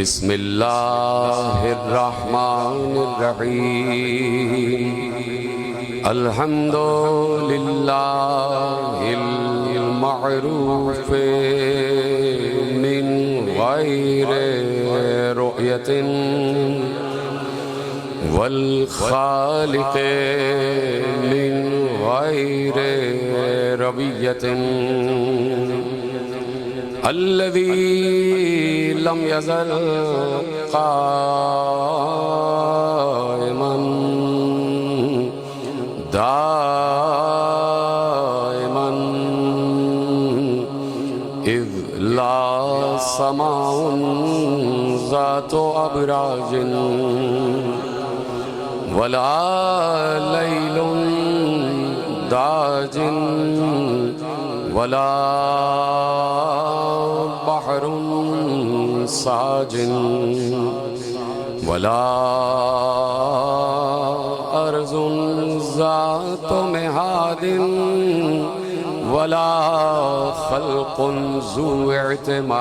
बिस्मिल्लाहिर्रहमानिर्रहीम अल्हम्दुलिल्लाहिल मअरूफ मिन गैरि रुयतिन वल खालिक मिन गैरि रबियतिन अल्लज़ी लम यज़ल क़ाइमन दाइमन इज़ ला समाउन ज़ातु अबराजिन वला लैलुन दाजिन वला बहरुन साजिन वला अर्ज़ुन ज़ातु मिहादिन वला खल्क़ुन ज़ू इअ्तिमाद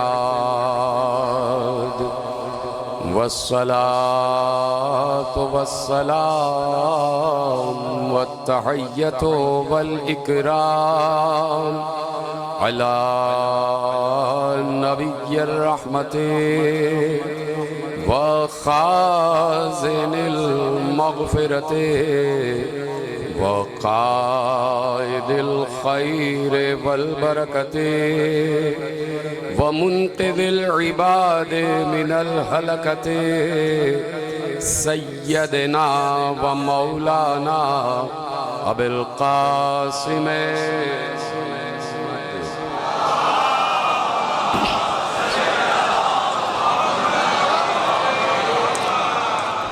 वस्सलातु वस्सलाम वत्तहिय्यतु वल इकराम अला नबिय्यिर रहमति व खाज़िनिल मग़फ़िरति व क़ाइदिल खैरि वल बरकति व मुन्क़िज़िल इबाद मिनल हलकति सय्यदना व मौलाना अबुल क़ासिम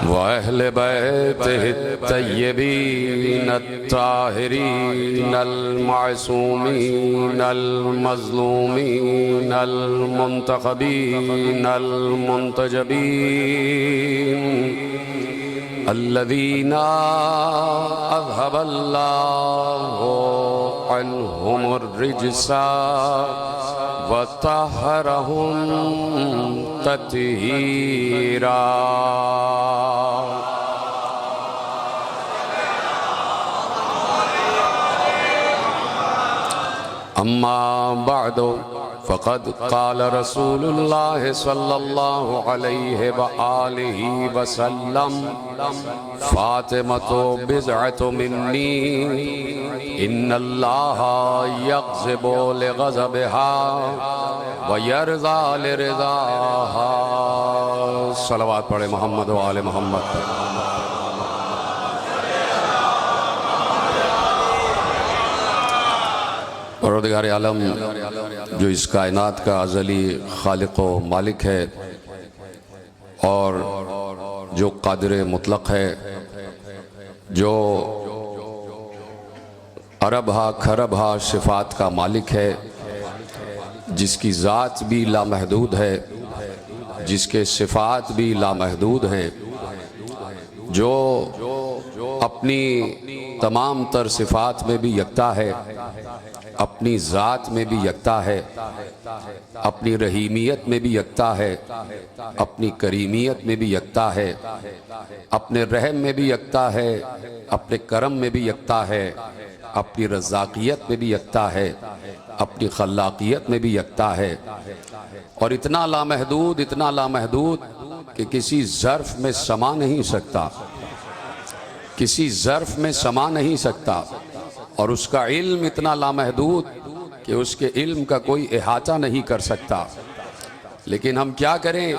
व अहले बैतिहि तय्यबीन अत्ताहिरीन अल-मासूमीन अल-मज़लूमीन अल-मुंतखबीन अल-मुंतजबीन अल्लज़ीना अज़हबल्लाहु अन्हुमुर रिज्सा व तहहरहुम तत्हीरा। अम्मा बअदु फ़क़द क़ाल रसूलुल्लाह सल्लल्लाहु अलैहि व आलिहि वसल्लम फ़ातिमतु बिज़अतु मिन्नी इन्नल्लाहा यग़ज़िबु लिग़ज़बिहा व यरज़ा लिरिज़ाहा। सलवात पढ़े मोहम्मद व आले मोहम्मद। परवरदिगार आलम जो इस कायनात का अज़ली खालिक़ व मालिक है और जो क़ादिर मुतलक़ है, जो अरबहा खरबहा सिफ़ात का मालिक है, जिसकी ज़ात भी लामहदूद है, जिसके सिफ़ात भी लामहदूद हैं, जो अपनी तमाम तर सिफ़ात में भी यकता है, अपनी ज़ात में भी यकता है, अपनी रहीमियत में भी यकता है, अपनी करीमियत में भी यकता है, अपने रहम में भी यकता है, अपने करम में भी यकता है, अपनी रज़ाक़ियत में भी यकता है, अपनी खल्लाक़ियत में भी यकता है। और इतना लामहदूद कि किसी ज़र्फ़ में समा नहीं सकता, किसी ज़र्फ़ में समा नहीं सकता। और उसका इल्म इतना लामहदूद कि उसके इल्म का कोई इहाता नहीं कर सकता। लेकिन हम क्या करें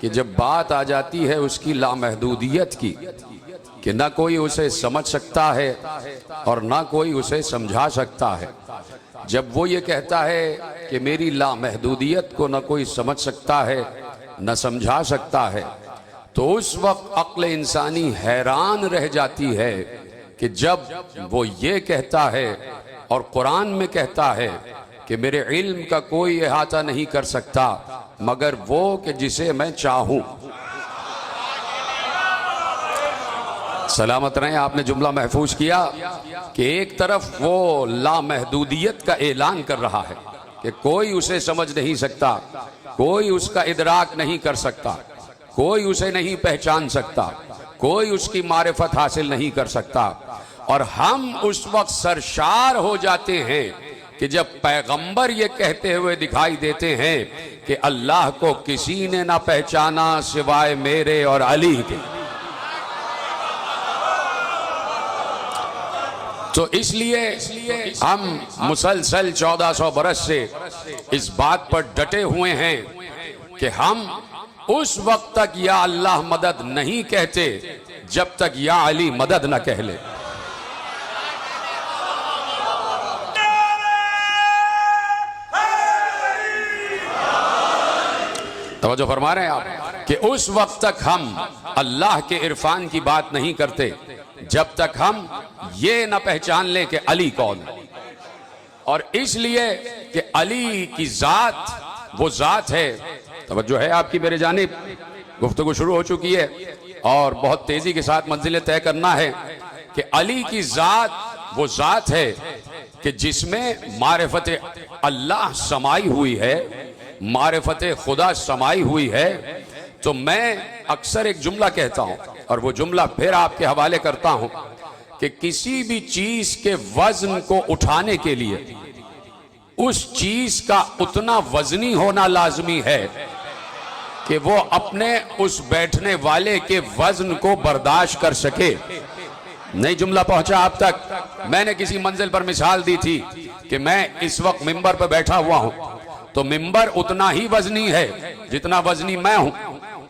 कि जब बात आ जाती है उसकी लामहदूदियत की, कि ना कोई उसे समझ सकता है और ना कोई उसे समझा सकता है, जब वो ये कहता है कि मेरी लामहदूदियत को ना कोई समझ सकता है न समझा सकता है, तो उस वक्त अक्ल इंसानी हैरान रह जाती है कि जब वो ये कहता है और कुरान में कहता है कि मेरे इल्म का कोई इहाता नहीं कर सकता, मगर वो कि जिसे मैं चाहूं। सलामत रहें, आपने जुमला महफूज किया कि एक तरफ वो लामहदूदियत का ऐलान कर रहा है कि कोई उसे समझ नहीं सकता, कोई उसका इदराक नहीं कर सकता, कोई उसे नहीं पहचान सकता, कोई उसकी मारिफत हासिल नहीं कर सकता। और हम उस वक्त सरशार हो जाते हैं कि जब पैगंबर ये कहते हुए दिखाई देते हैं कि अल्लाह को किसी ने ना पहचाना सिवाय मेरे और अली के। तो इसलिए हम मुसलसल 1400 बरस से इस बात पर डटे हुए हैं कि हम उस वक्त तक या अल्लाह मदद नहीं कहते जब तक या अली मदद न कह ले। तवज्जो फरमा रहे हैं आप कि उस वक्त तक हम अल्लाह के इरफान की बात नहीं करते जब तक हम ये न पहचान ले कि अली कौन है। और इसलिए कि अली की जात वो जात है। तवज्जो है आपकी मेरे जानिब, गुफ्तगू शुरू हो चुकी है और बहुत तेजी के साथ मंजिलें तय करना है कि अली की जात वो जात है कि जिसमें मारिफत अल्लाह समाई हुई है, मारिफत खुदा समाई हुई है। तो मैं अक्सर एक जुमला कहता हूं और वो जुमला फिर आपके हवाले करता हूं कि किसी भी चीज के वजन को उठाने के लिए उस चीज का उतना वजनी होना लाजमी है कि वो अपने उस बैठने वाले के वजन को बर्दाश्त कर सके। नहीं जुमला पहुंचा आप तक? मैंने किसी मंजिल पर मिसाल दी थी कि मैं इस वक्त मिंबर पर बैठा हुआ हूं, तो मिंबर उतना ही वजनी है जितना वजनी मैं हूं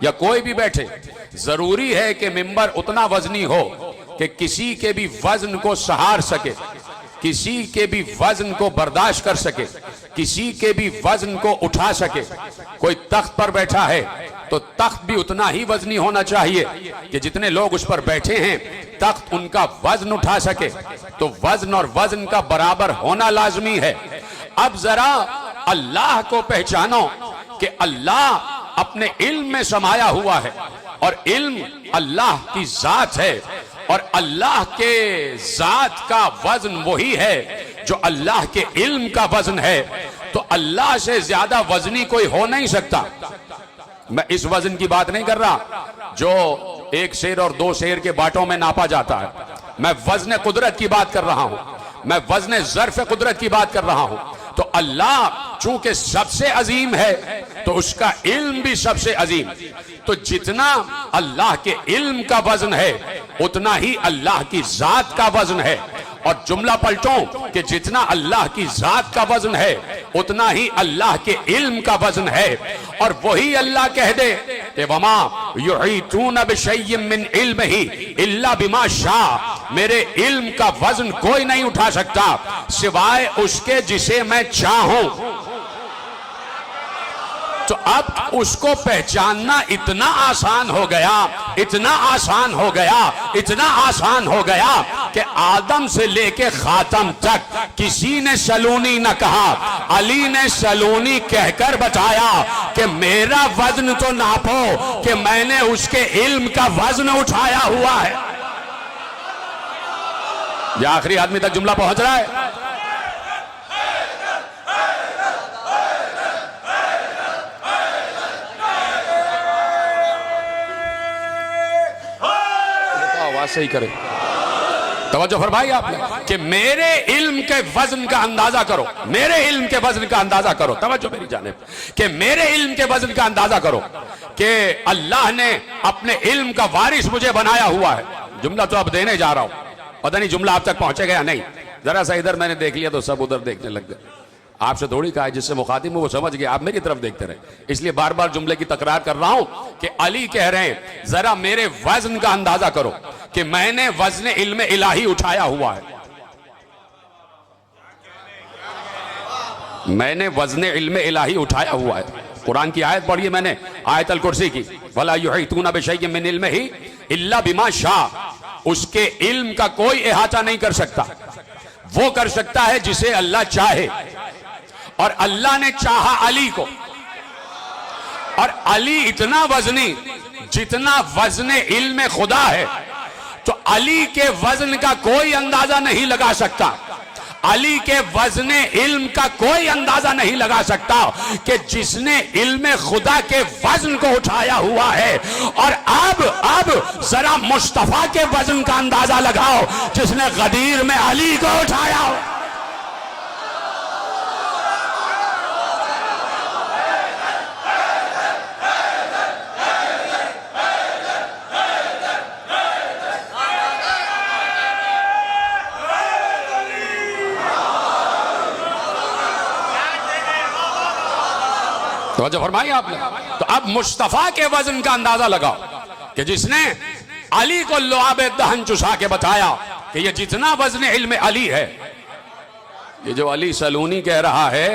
या कोई भी बैठे। जरूरी है कि मिंबर उतना वजनी हो कि किसी के भी वजन को सहार सके, किसी के भी वजन को बर्दाश्त कर सके, किसी के भी वजन को उठा सके। कोई तख्त पर बैठा है तो तख्त भी उतना ही वजनी होना चाहिए कि जितने लोग उस पर बैठे हैं तख्त उनका वजन उठा सके। तो वजन और वजन का बराबर होना लाजमी है। अब जरा अल्लाह को पहचानो कि अल्लाह अपने इल्म में समाया हुआ है और इल्म अल्लाह की जात है और अल्लाह के जात का वजन वही है जो अल्लाह के इल्म का वजन है। तो अल्लाह से ज्यादा वजनी कोई हो नहीं सकता। मैं इस वजन की बात नहीं कर रहा जो एक शेर और दो शेर के बाटों में नापा जाता है। मैं वजन कुदरत की बात कर रहा हूं, मैं वजन ज़र्फ़ कुदरत की बात कर रहा हूं। तो अल्लाह चूंकि सबसे अजीम है तो उसका इल्म भी सबसे अजीम। तो जितना अल्लाह के इल्म का वजन है उतना ही अल्लाह की जात का वजन है। और जुमला पलटो कि जितना अल्लाह की जात का वजन है उतना ही अल्लाह के इल्म का वजन है। और वही अल्लाह कह दे कि वमा युहीतून बिशैय्यिन मिन इल्मिही इल्ला बिमा शाअ, मेरे इल्म का वजन कोई नहीं उठा सकता सिवाय उसके जिसे मैं चाहूं। तो अब उसको पहचानना इतना आसान हो गया, इतना आसान हो गया, इतना आसान हो गया कि आदम से लेके खातम तक किसी ने सलूनी न कहा, अली ने सलूनी कहकर बताया कि मेरा वजन तो नापो कि मैंने उसके इल्म का वजन उठाया हुआ है। यह आखिरी आदमी तक जुमला पहुंच रहा है। सही करे, तवज्जो फरमाई आपने कि मेरे इल्म के वजन का अंदाजा करो, मेरे इल्म के वजन का अंदाजा करो। तवज्जो मेरी जानिब कि मेरे इल्म के वजन का अंदाजा करो कि अल्लाह ने अपने इल्म का वारिस मुझे बनाया हुआ है। जुमला तो अब देने जा रहा हूं, पता नहीं जुमला आप तक पहुंचेगा या नहीं। जरा सा इधर मैंने देख लिया तो सब उधर देखने लग गए। आपसे थोड़ी कहा है, जिससे मुखातिब हूं वो समझ गया, आप मेरी तरफ देखते रहे। इसलिए बार बार जुमले की तकरार कर रहा हूं कि अली कह रहे हैं जरा मेरे वजन का अंदाजा करो कि मैंने वजन इल्म इलाही उठाया हुआ है। मैंने वजन इल्म इलाही उठाया हुआ है। कुरान की आयत पढ़िए मैंने, आयतल कुर्सी की, वला युहीतूना बिशैय्यिन मिन इल्मिही इल्ला बिमा शाअ। उसके इल्म का कोई इहाता नहीं कर सकता, वो कर सकता है जिसे अल्लाह चाहे। और अल्लाह ने चाहा अली को, और अली इतना वजनी जितना वजन इल्म खुदा है। तो अली के वजन का कोई अंदाजा नहीं लगा सकता, अली के वजन इल्म का कोई अंदाजा नहीं लगा सकता कि जिसने इल्म खुदा के वजन को उठाया हुआ है। और अब जरा मुस्तफा के वजन का अंदाजा लगाओ जिसने गदीर में अली को उठाया हो। तो फरमाइए आपने। तो अब मुस्तफा के वजन का अंदाजा लगाओ कि जिसने अली को लुआबे दहन चुसा के बताया कि ये जितना वजन इल्म अली है, ये जो अली सलूनी कह रहा है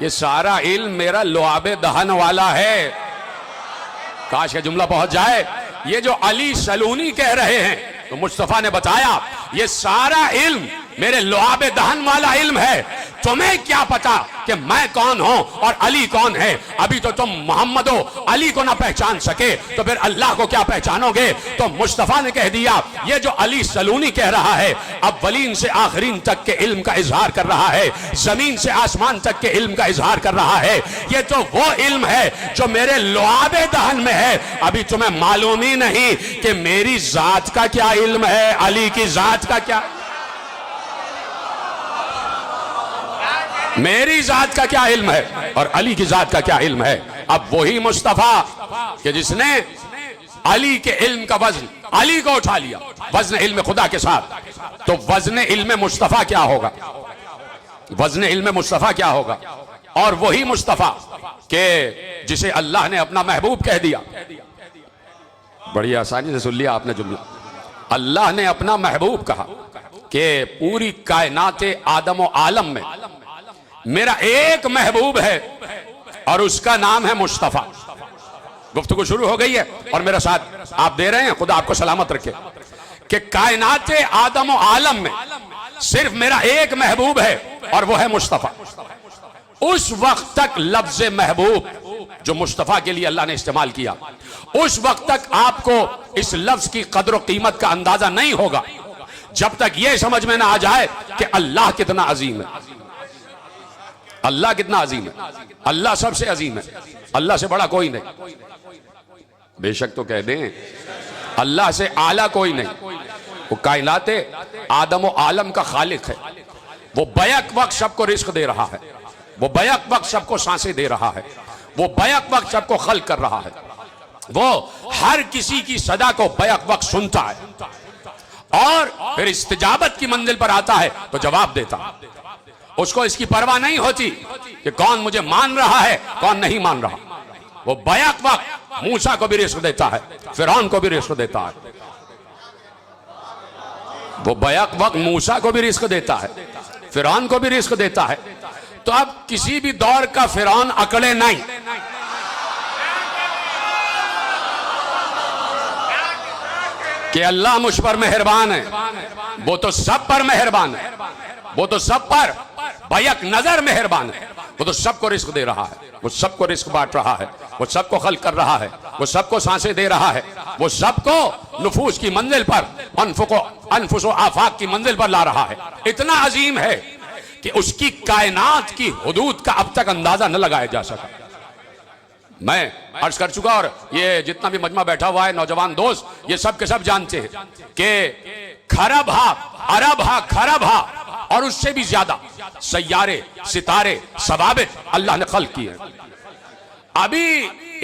ये सारा इल्म मेरा लुआबे दहन वाला है। काश ये जुमला पहुंच जाए। ये जो अली सलूनी कह रहे हैं तो मुस्तफा ने बताया ये सारा इल्म मेरे लुआबे दहन वाला इल्म है। तुम्हें क्या पता कि मैं कौन हूं और अली कौन है? अभी तो तुम मोहम्मद हो, अली को ना पहचान सके तो फिर अल्लाह को क्या पहचानोगे? तो मुस्तफा ने कह दिया ये जो अली सलूनी कह रहा है अव्वलीन से आखिरीन तक के इल्म का इजहार कर रहा है, जमीन से आसमान तक के इल्म का इजहार कर रहा है। ये तो वो इल्म है जो मेरे लुआबे दहन में है। अभी तुम्हें मालूम ही नहीं कि मेरी जात का क्या इल्म है, अली की जात का क्या, मेरी जात का क्या इल्म है और अली की जात का क्या इल्म है। अब वही मुस्तफा कि जिसने अली के इल्म का वजन अली को उठा लिया वजन इल्म खुदा के साथ, तो वजन इल्म मुस्तफा क्या होगा, वजन इल्म मुस्तफा क्या होगा। और वही मुस्तफा के जिसे अल्लाह ने अपना महबूब कह दिया। बड़ी आसानी से सुन लिया आपने जुमला। अल्लाह ने अपना महबूब कहा कि पूरी कायनात आदम व आलम में मेरा एक महबूब है और उसका नाम है मुस्तफा। गुफ्तगू शुरू हो गई है और मेरा साथ आप दे रहे हैं, खुदा आपको सलामत रखे। कि कायनात आदम व आलम में सिर्फ मेरा एक महबूब है और वो है मुस्तफा। उस वक्त तक लफ्ज महबूब जो मुस्तफा के लिए अल्लाह ने इस्तेमाल किया, उस वक्त तक आपको इस लफ्ज की कदर व कीमत का अंदाजा नहीं होगा जब तक यह समझ में ना आ जाए कि अल्लाह कितना अजीम है। अल्लाह कितना अजीम है, अल्लाह सबसे अजीम है, अल्लाह से बड़ा कोई नहीं। बेशक तो कह दें अल्लाह से आला कोई नहीं। वो कायनात आदम व आलम का खालिक है। वो बैक वक्त सबको रिस्क दे रहा है, वो बैक वक्त सबको सांसें दे रहा है, वो बैक वक्त सबको खल्क कर रहा है। वो हर किसी की सदा को बैक वक्त सुनता है और फिर इस्तिजाबत की मंजिल पर आता है तो जवाब देता है। उसको इसकी परवाह नहीं होती कि कौन मुझे मान रहा है कौन नहीं मान रहा। वो बैक वक्त मूसा को भी रिस्क देता है, फिरौन को भी रिस्क देता है। वो बैक वक्त मूसा को भी रिस्क देता है, फिरौन को भी रिस्क देता है। तो अब किसी भी दौर का फिरौन अकड़े नहीं। कि अल्लाह मुझ पर मेहरबान है, वो तो सब पर मेहरबान है, वो तो सब पर बैक नजर मेहरबान है। वो तो सबको रिस्क दे रहा है, वो सबको रिस्क बांट रहा है, वो सबको खल्क कर रहा है, वो सबको सांसें दे रहा है, वो सबको नुफूस की मंजिल पर अनफुस आफाक की मंजिल पर ला रहा है। इतना अजीम है कि उसकी कायनात की हुदूद का अब तक अंदाजा न लगाया जा सका। मैं अर्ज कर चुका और ये जितना भी मजमा बैठा हुआ है नौजवान दोस्त, ये सब के सब जानते हैं कि खरब हा अरब हा खरब हा और उससे भी ज्यादा सैयारे सितारे सवाबित अल्लाह ने खल्क किए। अभी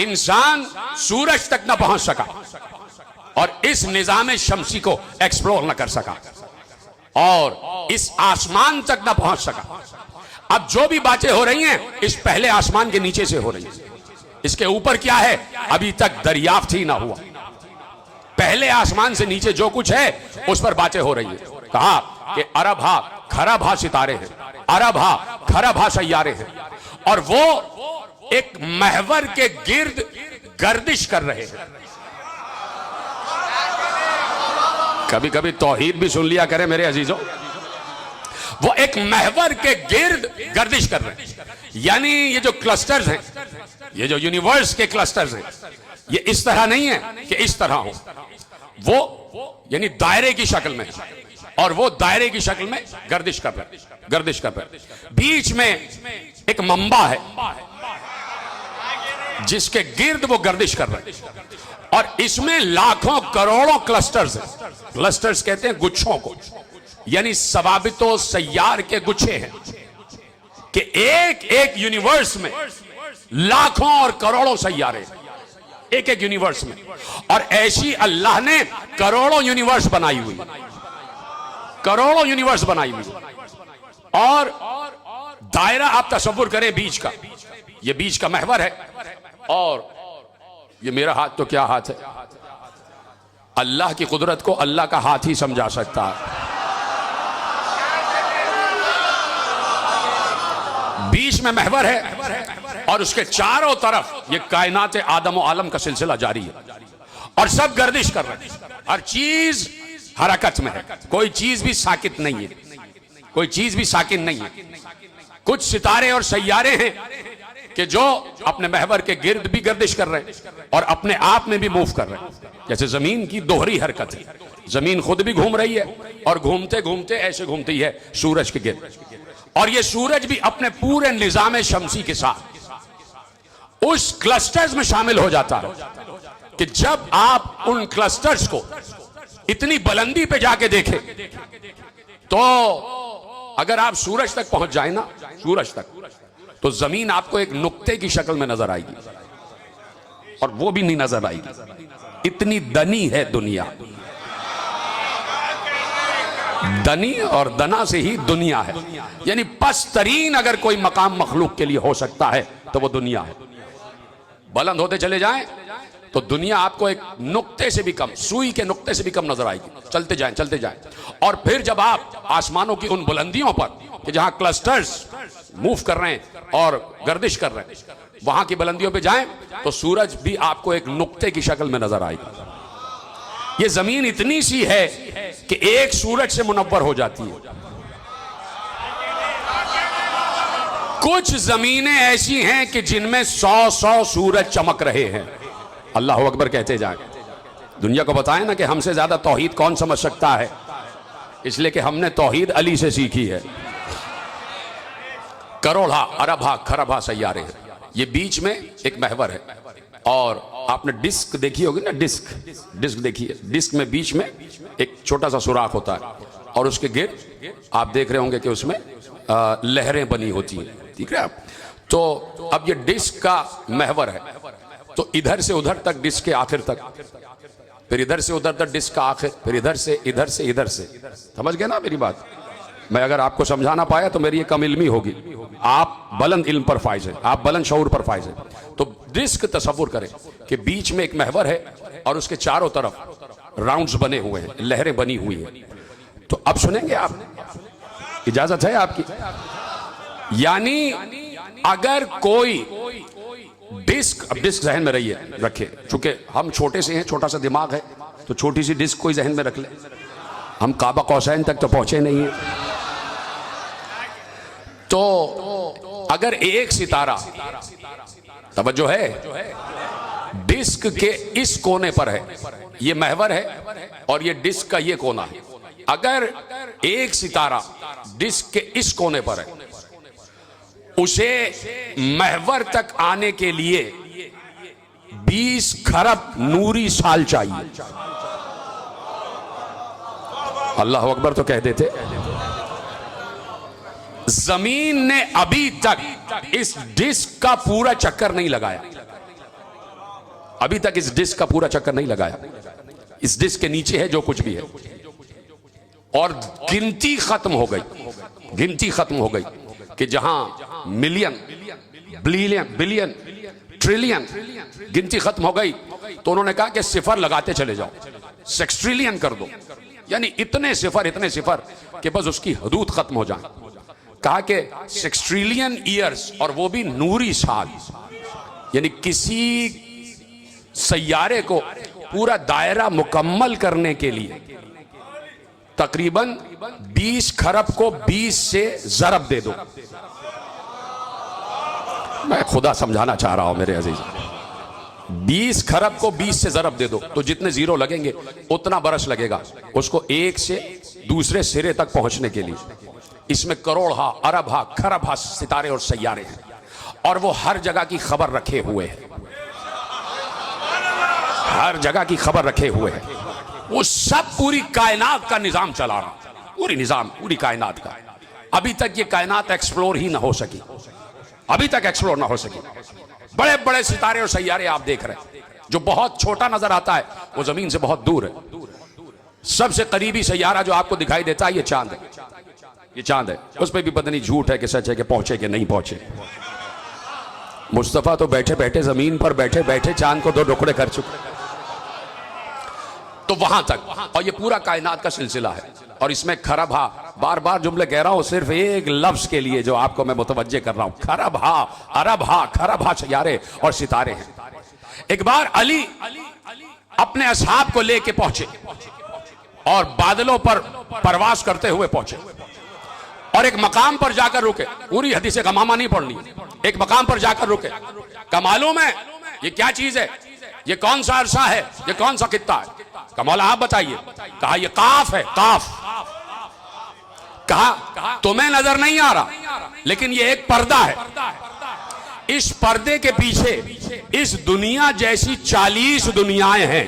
इंसान सूरज तक न पहुंच सका और इस निजाम शमसी को एक्सप्लोर न कर सका और इस आसमान तक न पहुंच सका। अब जो भी बातें हो रही हैं इस पहले आसमान के नीचे से हो रही हैं। इसके ऊपर क्या है अभी तक दरियाफ्त ही ना हुआ। पहले आसमान से नीचे जो कुछ है उस पर बातें हो रही हैं। कहा कि अरब हा खरब हा सितारे हैं, अरब हा खरब हा सैयारे हैं और वो एक महवर के गिर्द गर्दिश कर रहे हैं। कभी कभी तौहीद भी सुन लिया करे मेरे अजीजों। वो एक महवर के गिर्द गर्दिश कर रहे हैं, यानी ये जो क्लस्टर्स हैं ये जो यूनिवर्स के क्लस्टर्स हैं, ये इस तरह नहीं है कि इस तरह हो, वो यानी दायरे की शक्ल में, और वो दायरे की शक्ल में गर्दिश कर रहे। बीच में एक मंबा है जिसके गिर्द वो गर्दिश कर रहे हैं, और इसमें लाखों करोड़ों क्लस्टर्स हैं। क्लस्टर्स कहते हैं गुच्छों को, यानी सवाबितो सैयार के गुच्छे हैं कि एक एक यूनिवर्स में लाखों और करोड़ों सैयारे, एक एक यूनिवर्स में। और ऐसी अल्लाह ने करोड़ों यूनिवर्स बनाई हुई, करोड़ों यूनिवर्स बनाई हुई। और दायरा आप तसव्वुर करें बीच का, ये बीच का महवर है, और ये मेरा हाथ तो क्या हाथ है, अल्लाह की कुदरत को अल्लाह का हाथ ही समझा सकता है। बीच में महवर है और उसके चारों तरफ ये कायनात आदम और आलम का सिलसिला जारी है, और सब गर्दिश कर रहे हैं। हर चीज हरकत में है, कोई चीज भी साकित नहीं है, कोई चीज भी साकिन नहीं है। कुछ सितारे और सैयारे हैं कि जो अपने महवर के गिर्द भी गर्दिश कर रहे हैं और अपने आप में भी मूव कर रहे हैं। जैसे जमीन की दोहरी हरकत है, जमीन खुद भी घूम रही है और घूमते घूमते ऐसे घूमती है सूरज के गिर्द, और ये सूरज भी अपने पूरे निजाम शमसी के साथ उस क्लस्टर्स में शामिल हो जाता है कि जब आप उन क्लस्टर्स को इतनी बुलंदी पे जाके देखें, तो अगर आप सूरज तक पहुंच जाए ना, सूरज तक, तो जमीन आपको एक नुक्ते की शक्ल में नजर आएगी, और वो भी नहीं नजर आएगी। इतनी दनी है दुनिया, दनी और दना से ही दुनिया है। यानी पस्तरीन अगर कोई मकाम मखलूक के लिए हो सकता है तो वो दुनिया है। बुलंद होते चले जाएं तो दुनिया आपको एक नुक्ते से भी कम, सुई के नुक्ते से भी कम नजर आएगी। चलते जाएं, चलते जाएं, और फिर जब आप आसमानों की उन बुलंदियों पर कि जहां क्लस्टर्स मूव कर रहे हैं और गर्दिश कर रहे हैं, वहां की बुलंदियों पे जाएं तो सूरज भी आपको एक नुक्ते की शक्ल में नजर आएगा। ये जमीन इतनी सी है कि एक सूरज से मुनव्वर हो जाती है। कुछ जमीनें ऐसी हैं कि जिनमें 100-100 सूरज चमक रहे हैं। अल्लाह अकबर कहते जाएं। दुनिया को बताएं ना कि हमसे ज्यादा तौहीद कौन समझ सकता है, इसलिए कि हमने तौहीद अली से सीखी है। करोड़ा अरबा खरबा सैयारे हैं, ये बीच में एक महवर है, और आपने डिस्क देखी होगी ना, डिस्क देखिए, डिस्क में बीच में एक छोटा सा सुराख होता है, और उसके गिर्द आप देख रहे होंगे कि उसमें लहरें बनी होती हैं, ठीक है। तो अब ये डिस्क का महवर है, तो इधर से उधर तक डिस्क के आखिर तक, फिर इधर से उधर तक डिस्क का आखिर, फिर इधर से इधर से इधर से। समझ गए ना मेरी बात? मैं अगर आपको समझाना पाया तो मेरी ये कम इल्मी होगी। आप बुलंद इल्म पर फाइज है, आप बुलंद शऊर पर फाइज है। तो डिस्क तसव्वुर करें कि बीच में एक महवर है और उसके चारों तरफ राउंड्स बने हुए हैं, लहरें बनी हुई हैं। तो अब सुनेंगे आप, इजाजत है आपकी? यानी अगर कोई डिस्क, अब डिस्क जहन में रखे, चूंकि हम छोटे से हैं, छोटा सा दिमाग है, तो छोटी सी डिस्क कोई जहन में रख ले। हम काबा कौसैन तक तो पहुंचे नहीं है। तो अगर एक सितारा, तवज्जो है, डिस्क के इस कोने पर है, ये महवर है और ये डिस्क का ये कोना है, अगर एक सितारा डिस्क के इस कोने पर है, उसे महवर तक आने के लिए 20 खरब नूरी साल चाहिए। अल्लाह अकबर तो कह देते। जमीन ने अभी तक इस डिस्क का पूरा चक्कर नहीं लगाया, अभी तक इस डिस्क का पूरा चक्कर नहीं लगाया। इस डिस्क के नीचे है जो कुछ भी है, और गिनती खत्म हो गई, गिनती खत्म हो गई कि जहां मिलियन, बिलियन, ट्रिलियन गिनती खत्म हो गई, तो उन्होंने कहा कि सिफर लगाते चले जाओ, सेक्सट्रिलियन कर दो, यानी इतने सिफर कि बस उसकी हदूद खत्म हो जाए। कहा कि सेक्सट्रिलियन ईयर्स, और वो भी नूरी साल, यानी किसी सैयारे को पूरा दायरा मुकम्मल करने के लिए तकरीबन 20 खरब को 20 से ज़रब दे दो, मैं खुदा समझाना चाह रहा हूं मेरे अजीज। 20 खरब को 20 से ज़रब दे दो तो जितने जीरो लगेंगे उतना बरस लगेगा उसको एक से दूसरे सिरे तक पहुंचने के लिए। इसमें करोड़ हा, अरब हा, खरब हा सितारे और सैयारे हैं और वो हर जगह की खबर रखे हुए हैं, हर जगह की खबर रखे हुए हैं। वो सब पूरी कायनात का निजाम चला रहा, पूरी निजाम, पूरी कायनात का। अभी तक ये कायनात एक्सप्लोर ही ना हो सकी, अभी तक एक्सप्लोर ना हो सकी। बड़े बड़े सितारे और सैयारे आप देख रहे हैं, जो बहुत छोटा नजर आता है वो जमीन से बहुत दूर है। सबसे करीबी सैयारा जो आपको दिखाई देता है ये चांद है, ये चांद है। उस पर भी पता नहीं झूठ है कि सच है कि पहुंचे कि नहीं पहुंचे। मुस्तफा तो बैठे बैठे जमीन पर बैठे बैठे चांद को 2 टुकड़े कर चुके। तो वहां तक, और ये पूरा कायनात का सिलसिला है। और इसमें खरब हा, बार बार जुमले कह रहा हूं सिर्फ एक लफ्ज के लिए जो आपको मैं मुतवज्जे कर रहा हूं। खरब हा, अरब हा, खरब हा सैयारे और सितारे हैं। एक बार अली अपने असहाब को लेके पहुंचे और बादलों पर परवास करते हुए पहुंचे और एक मकाम पर जाकर रुके। पूरी हदीसे गमामा नहीं पढ़नी, एक मकाम पर जाकर रुके। का मालूम है ये क्या चीज है, ये कौन सा अरसा है, ये कौन सा कित्ता है? का मौला आप बताइए। कहा ये काफ है, काफ। कहा तुम्हें नजर नहीं आ रहा लेकिन ये एक पर्दा है, इस पर्दे के पीछे इस दुनिया जैसी 40 दुनियाएं हैं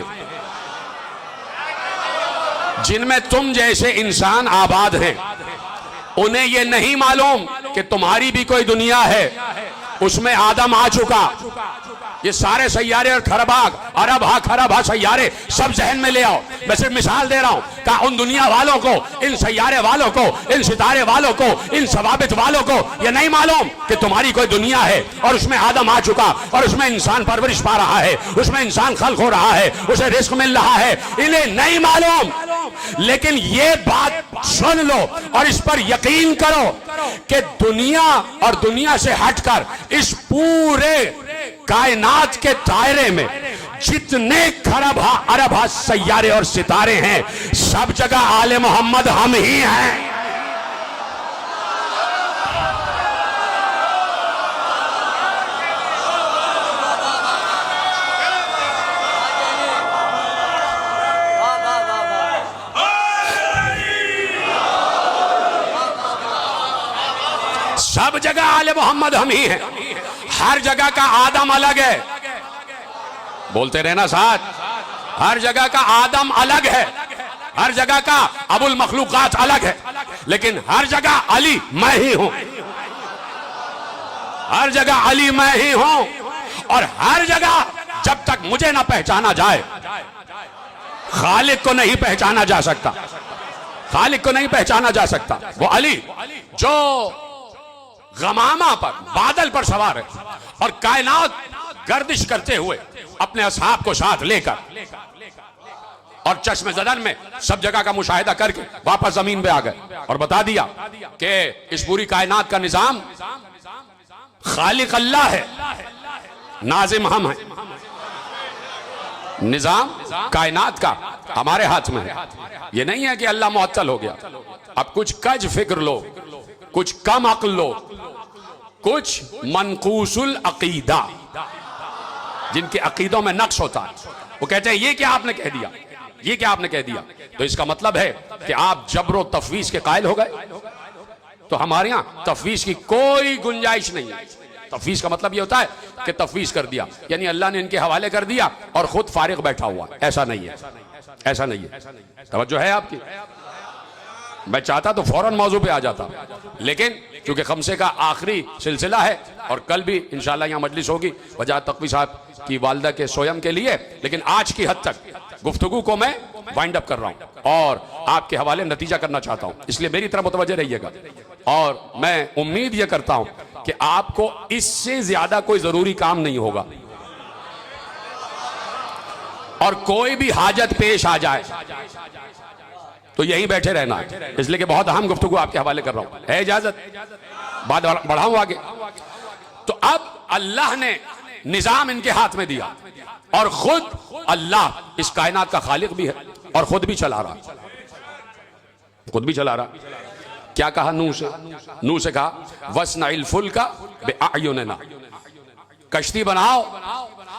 जिनमें तुम जैसे इंसान आबाद हैं। उन्हें यह नहीं मालूम कि तुम्हारी भी कोई दुनिया है, उसमें आदम आ चुका। ये सारे सैयारे और खरबाग, अरब हा, खरब हा सैयारे सब जहन में ले आओ। मैं सिर्फ मिसाल दे रहा हूं। कहा उन दुनिया वालों को, इन सैयारे वालों को, इन सितारे वालों को, इन सवाबित वालों को ये नहीं मालूम कि तुम्हारी कोई दुनिया है और उसमें आदम आ चुका और उसमें इंसान परवरिश पा रहा है, उसमें इंसान खल्क हो रहा है, उसे रिस्क मिल रहा है। इन्हें नहीं मालूम, लेकिन ये बात सुन लो और इस पर यकीन करो कि दुनिया और दुनिया से हटकर इस पूरे कायनात के दायरे में जितने खरब हा, अरब हा सैयारे और सितारे हैं, सब जगह आले मोहम्मद हम ही हैं। सब जगह आले मोहम्मद हम ही हैं। हर जगह का आदम अलग है, बोलते रहना साथ। हर जगह का आदम अलग है, हर जगह का अबुल मखलूकात अलग है, लेकिन हर जगह अली मैं ही हूं, हर जगह अली मैं ही हूं। और हर जगह जब तक मुझे ना पहचाना जाए, खालिक को नहीं पहचाना जा सकता, खालिक को नहीं पहचाना जा सकता। वो अली जो गमामा पर, बादल पर सवार है और कायनात गर्दिश करते हुए अपने असहाब को साथ लेकर और चश्मे ज़दन में सब जगह का मुशाहिदा करके वापस जमीन पे आ गए और बता दिया कि इस पूरी कायनात का निजाम खालिक अल्लाह है, नाजिम हम हैं। निजाम कायनात का हमारे हाथ में है। ये नहीं है कि अल्लाह मुअत्तल हो गया। अब कुछ कज फिक्र लो, कुछ कम अक्ल लो, कुछ मनकूसुल अकीदा, जिनके अकीदों में नक्श होता है, वो कहते हैं ये क्या आपने कह दिया, ये क्या आपने कह दिया। तो इसका मतलब है कि आप जबरो तफवीज के कायल हो गए। तो हमारे यहां तफवीज की कोई गुंजाइश नहीं है। तफवीज का मतलब ये होता है कि तफवीज कर दिया, यानी अल्लाह ने इनके हवाले कर दिया और खुद फारिग बैठा हुआ। ऐसा नहीं है, ऐसा नहीं है। तवज्जो है आपकी? मैं चाहता तो फौरन मौजू पे आ जाता, लेकिन क्योंकि खमसे का आखिरी सिलसिला है और कल भी इंशाल्लाह यहाँ मजलिस होगी वजह तकवी साहब की वालदा के सोयम के लिए, लेकिन आज की हद तक गुफ्तगू को मैं वाइंड अप कर रहा हूँ और आपके हवाले नतीजा करना चाहता हूँ, इसलिए मेरी तरफ मुतवज्जे रहिएगा। और मैं उम्मीद यह करता हूँ कि आपको इससे ज्यादा कोई जरूरी काम नहीं होगा और कोई भी हाजत पेश आ जाए तो यहीं बैठे रहना है, इसलिए कि बहुत अहम गुफ्तगू आपके हवाले कर रहा हूं। है इजाजत? बात बढ़ाऊं आगे। तो अब अल्लाह ने निजाम इनके हाथ में दिया और खुद अल्लाह इस कायनात का खालिक भी है और खुद भी चला रहा, खुद भी चला रहा। क्या कहा नूह से? नूह से कहा वस्नाइल फुल्का बिअयुनिना, कश्ती बनाओ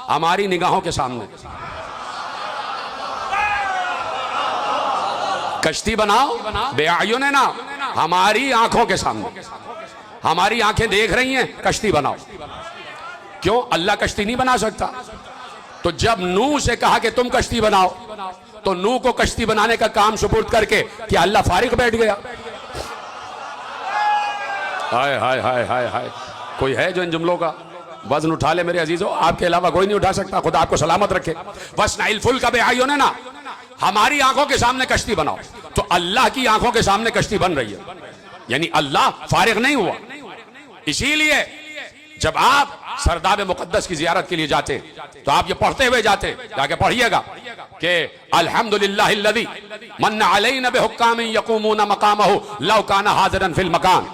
हमारी निगाहों के सामने, कश्ती बनाओ बेआयुन ना, हमारी आंखों के सामने। हमारी आंखें देख रही हैं, कश्ती बनाओ। क्यों? अल्लाह कश्ती नहीं बना सकता? तो जब नूह से कहा कि तुम कश्ती बनाओ, तो नूह को कश्ती बनाने का काम सुपुर्द करके क्या अल्लाह फारिग बैठ गया? हाय हाय हाय हाय हाय, कोई है जो इन जुमलों का वजन उठा ले? मेरे अजीजों, आपके अलावा कोई नहीं उठा सकता। खुदा आपको सलामत रखे। वस्नाइल फुल्क बिअयुनिना ना, हमारी आंखों के सामने कश्ती बनाओ। तो अल्लाह की आंखों के सामने कश्ती बन रही है, यानी अल्लाह फारिग नहीं हुआ। इसीलिए जब आप सरदार मुकद्दस की जियारत के लिए जाते तो आप ये पढ़ते हुए जाते, जाके पढ़िएगा कि अल्हम्दुलिल्लाहिल्लज़ी मन्ना अलैना बिहुक्कामिन यक़ूमूना मक़ामहु लौ काना हाज़िरन फिल मकान।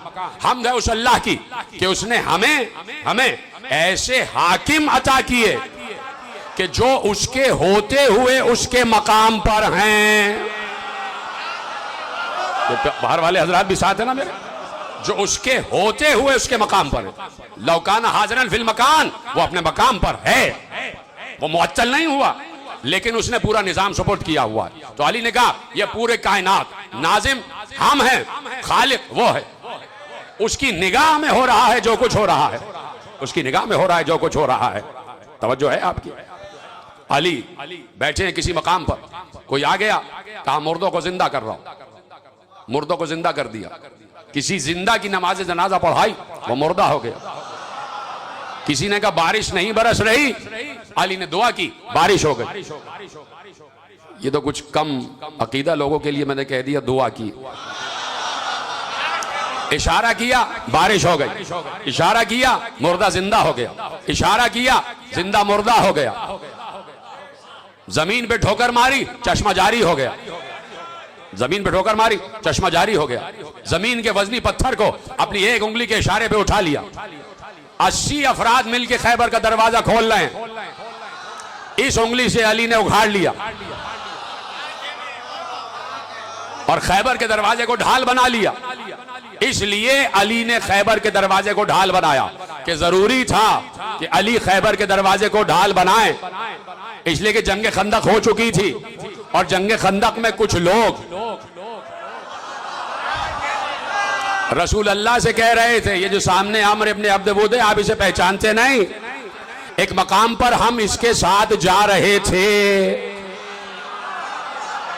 हमद है उस अल्लाह की कि उसने हमें ऐसे हाकिम अता किए कि जो उसके होते हुए उसके मकाम पर हैं। बाहर वाले हजरात भी साथ है ना मेरे, जो उसके होते हुए उसके मकाम पर है। लौकाना हाज़िरन फिल मकान, वो अपने मकाम पर है, वो मुअत्तल नहीं हुआ, लेकिन उसने पूरा निजाम सपोर्ट किया हुआ है। तो अली ने कहा ये पूरे कायनात नाजिम हम हैं, खालिक वो है। उसकी निगाह में हो रहा है जो कुछ हो रहा है, उसकी निगाह में हो रहा है जो कुछ हो रहा है। तवज्जो है आपकी? अली बैठे हैं किसी मकाम पर, कोई आ गया, कहा मुर्दों को जिंदा कर रहा हूं, मुर्दों को जिंदा कर दिया। किसी जिंदा की नमाज जनाजा पढ़ाई, वो मुर्दा हो गया। किसी ने कहा बारिश नहीं बरस रही, अली ने दुआ की, बारिश हो गई। ये तो कुछ कम अकीदा लोगों के लिए मैंने कह दिया, दुआ की। इशारा किया, बारिश हो गई। इशारा किया, मुर्दा जिंदा हो गया। इशारा किया, जिंदा मुर्दा हो गया। जमीन पे ठोकर मारी, चश्मा जारी हो गया। जमीन पे ठोकर मारी, चश्मा जारी हो गया। जमीन के वजनी पत्थर को अपनी एक उंगली के इशारे पे उठा लिया। 80 अफराद मिलकर खैबर का दरवाजा खोल रहे हैं। इस उंगली से अली ने उखाड़ लिया और खैबर के दरवाजे को ढाल बना लिया। इसलिए अली ने खैबर के दरवाजे को ढाल बनाया कि जरूरी था कि अली खैबर के दरवाजे को ढाल बनाए, इसलिए कि जंग खंदक हो चुकी थी और जंग खंदक में कुछ लोग रसूल अल्लाह से कह रहे थे, ये जो सामने अम्र इब्न अब्द वुद है, आप इसे पहचानते नहीं? एक मकाम पर हम इसके साथ जा रहे थे।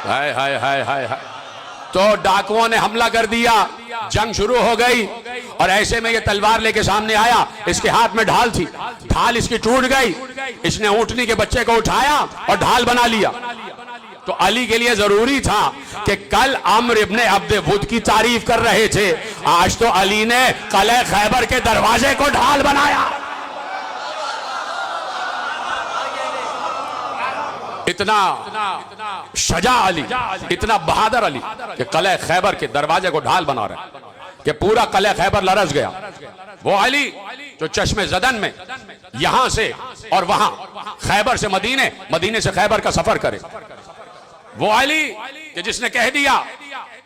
हाय हाय हाय हाय हाय। तो डाकुओं ने हमला कर दिया, जंग शुरू हो गई और ऐसे में ये तलवार लेके सामने आया। इसके हाथ में ढाल थी, ढाल इसकी टूट गई। इसने ऊंटनी के बच्चे को उठाया और ढाल बना लिया। तो अली के लिए जरूरी था कि कल अम्र इब्न अब्द वुद की तारीफ कर रहे थे, आज तो अली ने कलह खैबर के दरवाजे को ढाल बनाया। इतना शजा अली, इतना बहादुर अली कि कलह खैबर के दरवाजे को ढाल बना रहे कि पूरा कलह खैबर लरस गया। वो अली जो चश्मे जदन में यहां से और वहां खैबर से मदीने, मदीने से खैबर का सफर करे। वो अली कि जिसने कह दिया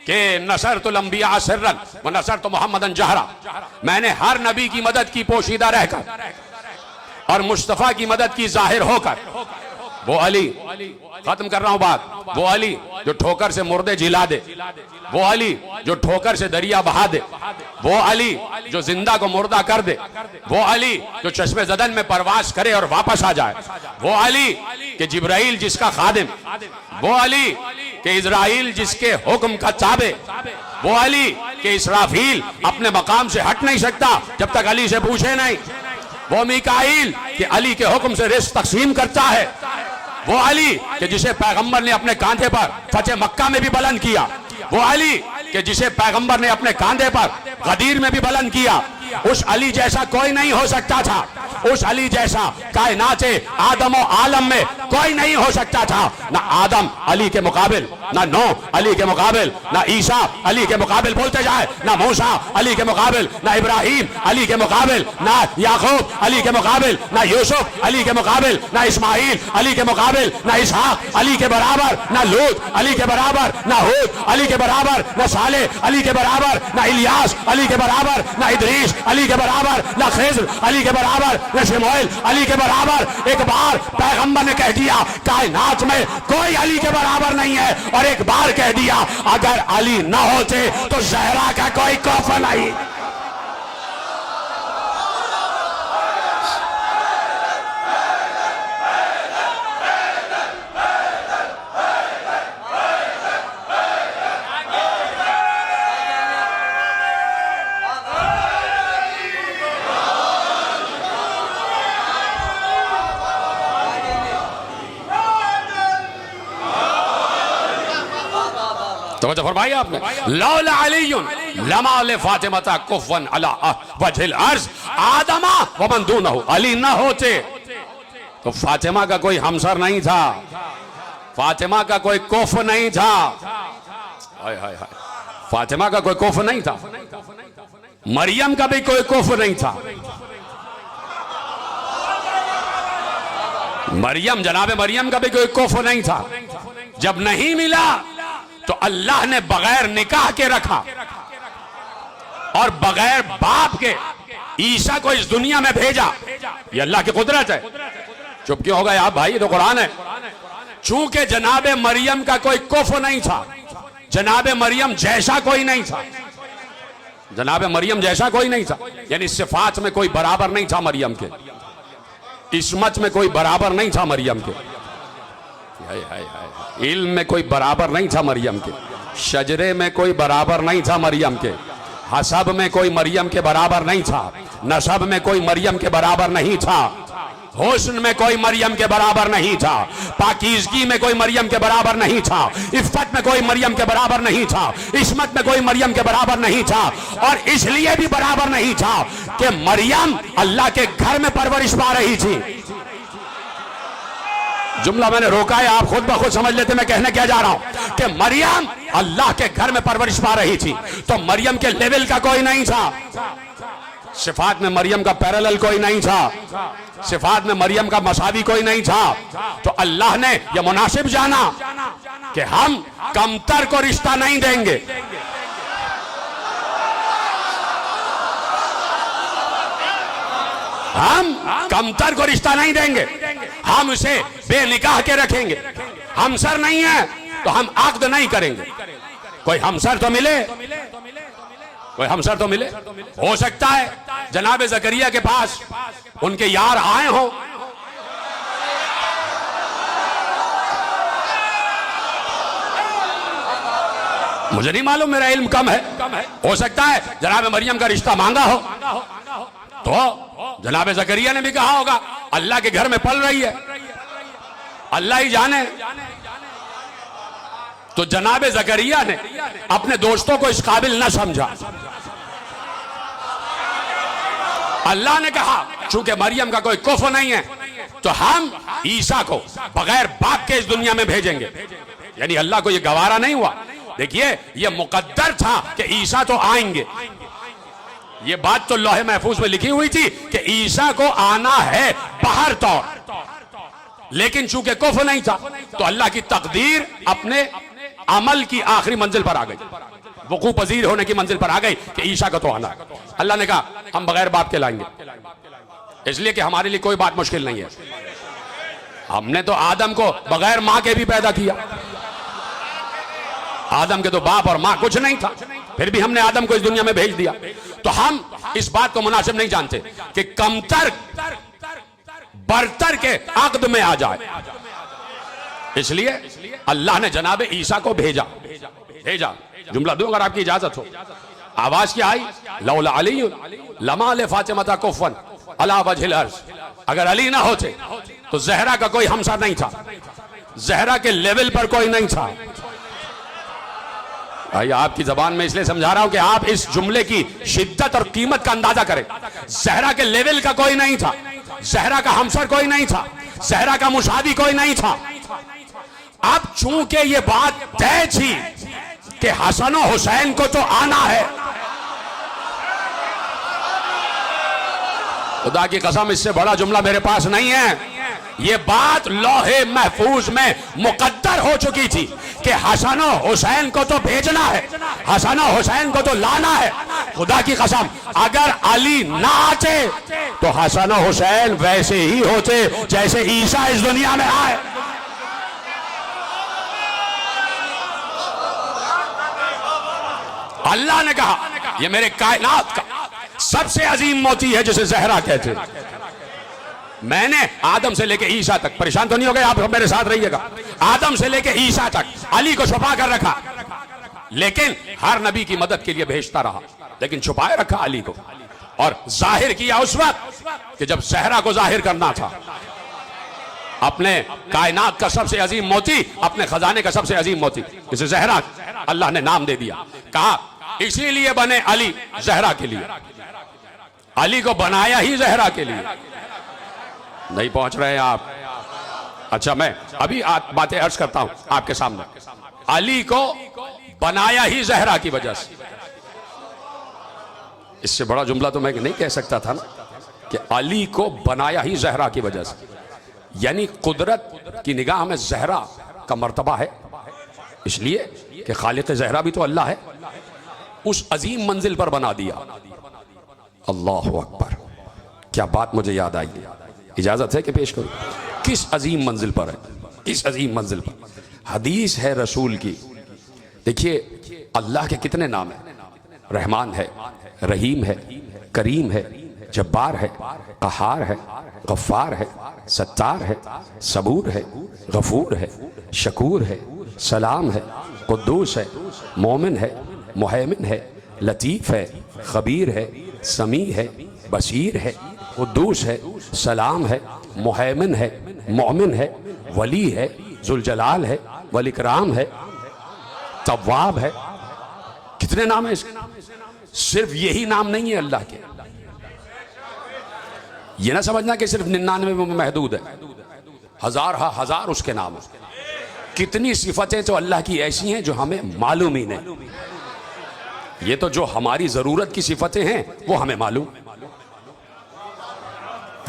कि नसरतुल अंबिया सिर्रन व नसरतु मुहम्मदन जहरा, मैंने हर नबी की मदद की पोशीदा रहकर और मुस्तफा की मदद की जाहिर होकर। वो अली, खत्म कर रहा हूं बात, वो अली जो ठोकर से मुर्दे जिला दे, वो अली जो ठोकर से दरिया बहा दे, वो अली जो जिंदा को मुर्दा कर दे, वो अली जो चश्मे जदन में परवास करे और वापस आ जाए, वो अली कि जिब्राइल जिसका खादिम, वो अली कि इजराइल जिसके हुक्म का ताबे, वो अली कि इसराफील अपने मकाम से हट नहीं सकता जब तक अली से पूछे नहीं, वो मीकाईल कि अली के हुक्म से रिस्क तकसीम करता है, वो अली कि जिसे पैगंबर ने अपने कांधे पर फतेह मक्का में भी बुलंद किया, वो अली कि जिसे पैगंबर ने अपने कांधे पर गदीर में भी बुलंद किया। उस अली जैसा कोई नहीं हो सकता था, उस अली जैसा कायनात आदम और आलम में कोई नहीं हो सकता था। ना आदम अली के मुकाबिल, ना नूह अली के मुकाबिल, ना ईसा अली के मुकाबिल बोलते जाए, ना मूसा अली के मुकाबिल, ना इब्राहिम अली के मुकाबिल, ना याकूब अली के मुकाबिल, ना यूसुफ अली के मुकाबिल, ना इस्माइल अली के मुकाबिल, ना इसहाक अली के बराबर, ना लूत अली के बराबर, ना हूद अली के बराबर, ना साले अली के बराबर, ना इलियास अली के बराबर, ना इदरीस अली के बराबर, ना खिज़्र अली के बराबर, ना शमूएल अली के बराबर। एक बार पैगंबर ने कह दिया कायनात में कोई अली के बराबर नहीं है, और एक बार कह दिया अगर अली न होते तो ज़हरा का कोई खौफ नहीं। तो फरमाई आपने लौला अलीयुन लमा ले फातिमा कुफवन अला वजहिल अर्ज़ आदमा व मन दूनहु। अली न होते तो फातिमा का कोई हमसर नहीं था, फातिमा का कोई कुफ नहीं था। हाय हाय हाय, फातिमा का कोई कुफ नहीं था, मरियम का भी कोई कुफ नहीं था। मरियम, जनाबे मरियम का भी कोई कुफ नहीं था। जब नहीं मिला तो अल्लाह ने बगैर निकाह के रखा और बगैर बाप के ईसा को इस दुनिया में भेजा। ये अल्लाह की कुदरत है। चुप क्यों हो गए आप भाई, ये तो कुरान है। चूंकि जनाबे मरियम का कोई कुफ नहीं था, जनाबे मरियम जैसा कोई नहीं था, जनाबे मरियम जैसा कोई नहीं था, यानी सिफात में कोई बराबर नहीं था मरियम के, इस्मत में कोई बराबर नहीं था मरियम के, इल्म में कोई बराबर नहीं था मरियम के, शजरे में कोई बराबर नहीं था मरियम के, हसब में कोई मरियम के बराबर नहीं था, नसब में कोई मरियम के बराबर नहीं था, हुस्न में कोई मरियम के बराबर नहीं था, पाकीज़गी में कोई मरियम के बराबर नहीं था, इफ़्फ़त में कोई मरियम के बराबर नहीं था, इस्मत में कोई मरियम के बराबर नहीं था। और इसलिए भी बराबर नहीं था कि मरियम अल्लाह के घर में परवरिश पा रही थी। जुमला मैंने रोका है, आप खुद ब खुद समझ लेते मैं कहने क्या जा रहा हूं कि मरियम अल्लाह के घर में परवरिश पा रही थी, तो मरियम के लेवल का कोई नहीं था। सिफात में मरियम का पैरेलल कोई नहीं था, सिफात में मरियम का मसावी कोई नहीं था। तो अल्लाह ने यह मुनासिब जाना कि हम कमतर को रिश्ता नहीं देंगे, हम कमतर को रिश्ता नहीं देंगे, हम उसे बेनिकाह के रखेंगे। हमसर नहीं है तो हम आक्द नहीं करेंगे। कोई हमसर तो मिले, कोई हमसर तो मिले। हो सकता है जनाब ज़करिया के पास उनके यार आए हो, मुझे नहीं मालूम, मेरा इल्म कम है। हो सकता है जनाब मरियम का रिश्ता मांगा हो, तो जनाब ज़करिया ने भी कहा होगा अल्लाह के घर में पल रही है, अल्लाह ही जाने। तो जनाब ज़करिया ने अपने दोस्तों को इस काबिल न समझा। अल्लाह ने कहा चूंकि मरियम का कोई कुफ नहीं है तो हम ईसा को बगैर बाप के इस दुनिया में भेजेंगे। यानी अल्लाह को यह गवारा नहीं हुआ। देखिए यह मुकद्दर था कि ईसा तो आएंगे, ये बात तो लौहे महफूज में लिखी हुई थी कि ईसा को आना है बाहर तौर, लेकिन चूंकि कुफ नहीं था तो अल्लाह की तकदीर अपने अमल की आखिरी मंजिल पर आ गई, वकू पजीर होने की मंजिल पर आ गई कि ईसा का तो आना है। अल्लाह ने कहा हम बगैर बाप के लाएंगे, इसलिए कि हमारे लिए कोई बात मुश्किल नहीं है। हमने तो आदम को बगैर मां के भी पैदा किया, आदम के तो बाप और मां कुछ नहीं था, फिर भी हमने आदम को इस दुनिया में भेज दिया। तो हम इस बात को मुनासिब नहीं जानते कि कमतर बरतर के अक्द में आ जाए, इसलिए अल्लाह ने जनाबे ईसा को भेजा। जुमला दूं अगर आपकी इजाजत हो। आवाज क्या आई? लौला अली लमा ले फातिमा कुफवन अला वजहिल अर्ज़। अगर अली ना होते तो ज़हरा का कोई हमसर नहीं था, ज़हरा के लेवल पर कोई नहीं था। भाई आपकी जबान में इसलिए समझा रहा हूं कि आप इस जुमले की शिद्दत और कीमत का अंदाजा करें। ज़हरा के लेवल का कोई नहीं था, ज़हरा का हमसर कोई नहीं था, जहरा का मुशादी कोई नहीं था। अब चूंकि ये बात तय थी कि हसन और हुसैन को तो आना है, खुदा की कसम इससे बड़ा जुमला मेरे पास नहीं है। ये बात लौहे महफूज में मुकद्दर हो चुकी थी कि हसन और हुसैन को तो भेजना है, हसन और हुसैन को तो लाना है। खुदा की कसम अगर अली ना आते तो हसन और हुसैन वैसे ही होते जैसे ईसा इस दुनिया में आए। अल्लाह ने कहा ये मेरे कायनात का सबसे अजीम मोती है जिसे जहरा कहते हैं। मैंने आदम से लेके ईसा तक, परेशान तो नहीं हो गए आप, मेरे साथ रहिएगा, आदम से लेके ईसा तक अली को छुपा कर रखा, लेकिन हर नबी की मदद के लिए भेजता रहा, लेकिन छुपाए रखा अली को, और जाहिर किया उस वक्त कि जब जहरा को जाहिर करना था। अपने कायनात का सबसे अजीम मोती, अपने खजाने का सबसे अजीम मोती, इसे जहरा अल्लाह ने नाम दे दिया। कहा इसीलिए बने अली जहरा के लिए, अली को बनाया ही जहरा के लिए। नहीं पहुंच रहे आप? अच्छा मैं अभी बातें अर्ज करता हूं आपके सामने। अली को बनाया ही जहरा की वजह से। इससे बड़ा जुमला तो मैं नहीं कह सकता था ना कि अली को बनाया ही जहरा की वजह से, यानी कुदरत की निगाह में जहरा का मर्तबा है, इसलिए कि खालिक जहरा भी तो अल्लाह है, उस अजीम मंजिल पर बना दिया। अल्लाह अकबर, क्या बात मुझे याद आई, इजाजत है कि पेश करूं? किस अजीम मंजिल पर है, किस अजीम मंजिल पर? हदीस है रसूल की। देखिए अल्लाह के कितने नाम है, रहमान है, रहीम है, करीम है, जब्बार है, कहार है, गफ्फार है, सत्तार है, सबूर है, गफूर है, शकूर है, सलाम है, कुद्दूस है, मोमिन है, मुहैमिन है, लतीफ है, खबीर है, समी है, बसीर है, कुद्दूस है, सलाम है, मुहैमिन है, मोमिन है, वली है, जुलजलाल है, वलिकराम है, तव्वाब है। कितने नाम है इसके? सिर्फ यही नाम नहीं है अल्लाह के। ये ना समझना कि सिर्फ 99 में महदूद है, हजार उसके नाम है। कितनी सिफतें तो अल्लाह की ऐसी हैं जो हमें मालूम ही नहीं। ये तो जो हमारी जरूरत की सिफतें हैं वो हमें मालूम,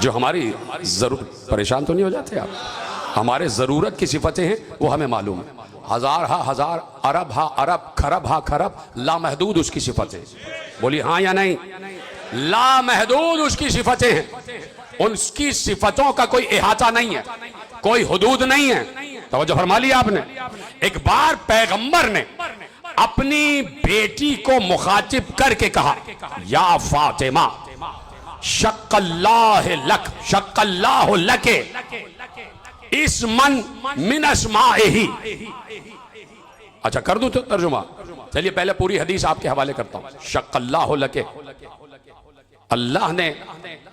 जो हमारी जरूरत, परेशान तो नहीं हो जाते आप? हमारे जरूरत की सिफतें हैं वो हमें मालूम है। हजार हा हजार, अरब हा अरब, खरब हा खरब, लामहदूद उसकी सिफतें। बोली हाँ या नहीं? लामहदूद उसकी सिफतें हैं, उनकी सिफतों का कोई इहाता नहीं है, कोई हुदूद नहीं है। तवज्जो फरमा लिया आपने? एक बार पैगंबर ने अपनी बेटी को मुखातिब करके कहा, या फातिमा शक्कल्लाह लक, शक्कल्लाह लके इस्मन मिन अस्माइही। अच्छा कर दूं तो तर्जुमा? चलिए पहले पूरी हदीस आपके हवाले करता हूं। शक्कल्लाह लके, अल्लाह ने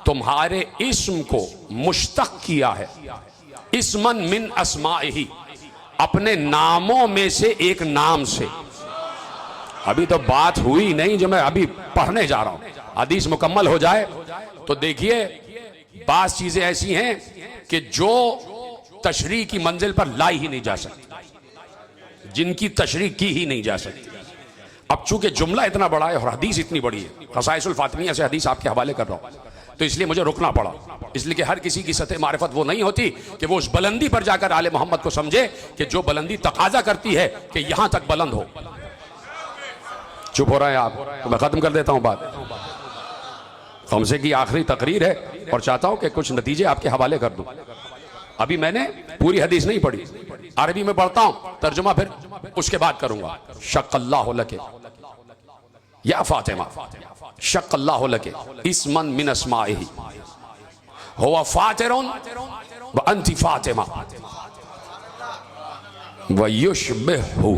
तुम्हारे इस्म को मुश्तक किया है, इस्मन मिन अस्माइही, अपने नामों में से एक नाम से। अभी तो बात हुई नहीं जो मैं अभी पढ़ने जा रहा हूं, हदीस मुकम्मल हो जाए तो देखिए बात चीजें ऐसी हैं कि जो तशरीह की मंजिल पर लाई ही नहीं जा सकती, जिनकी तशरीह की ही नहीं जा सकती। अब चूंकि जुमला इतना बड़ा है और हदीस इतनी बड़ी है, खसाइसुल फातिमिया से हदीस आपके हवाले कर रहा हूं, तो इसलिए मुझे रुकना पड़ा। इसलिए कि हर किसी की सतह मारिफत वो नहीं होती कि वो उस बुलंदी पर जाकर आले मोहम्मद को समझे कि जो बुलंदी तकाजा करती है कि यहां तक बुलंद हो। चुप हो रहे हैं आप तो मैं खत्म कर देता हूं बात। खमसे की आखिरी तकरीर है और चाहता हूं कि कुछ नतीजे आपके हवाले कर दूं। अभी मैंने पूरी हदीस नहीं पढ़ी, अरबी में पढ़ता हूं, तर्जुमा फिर उसके बाद करूंगा। शक्कल्लाहु लके या फातिमा, शक्कल्लाहु लके इस्मन मिन अस्माइही हुवा फातिरुन व अंति फातिमा व युशबिहु।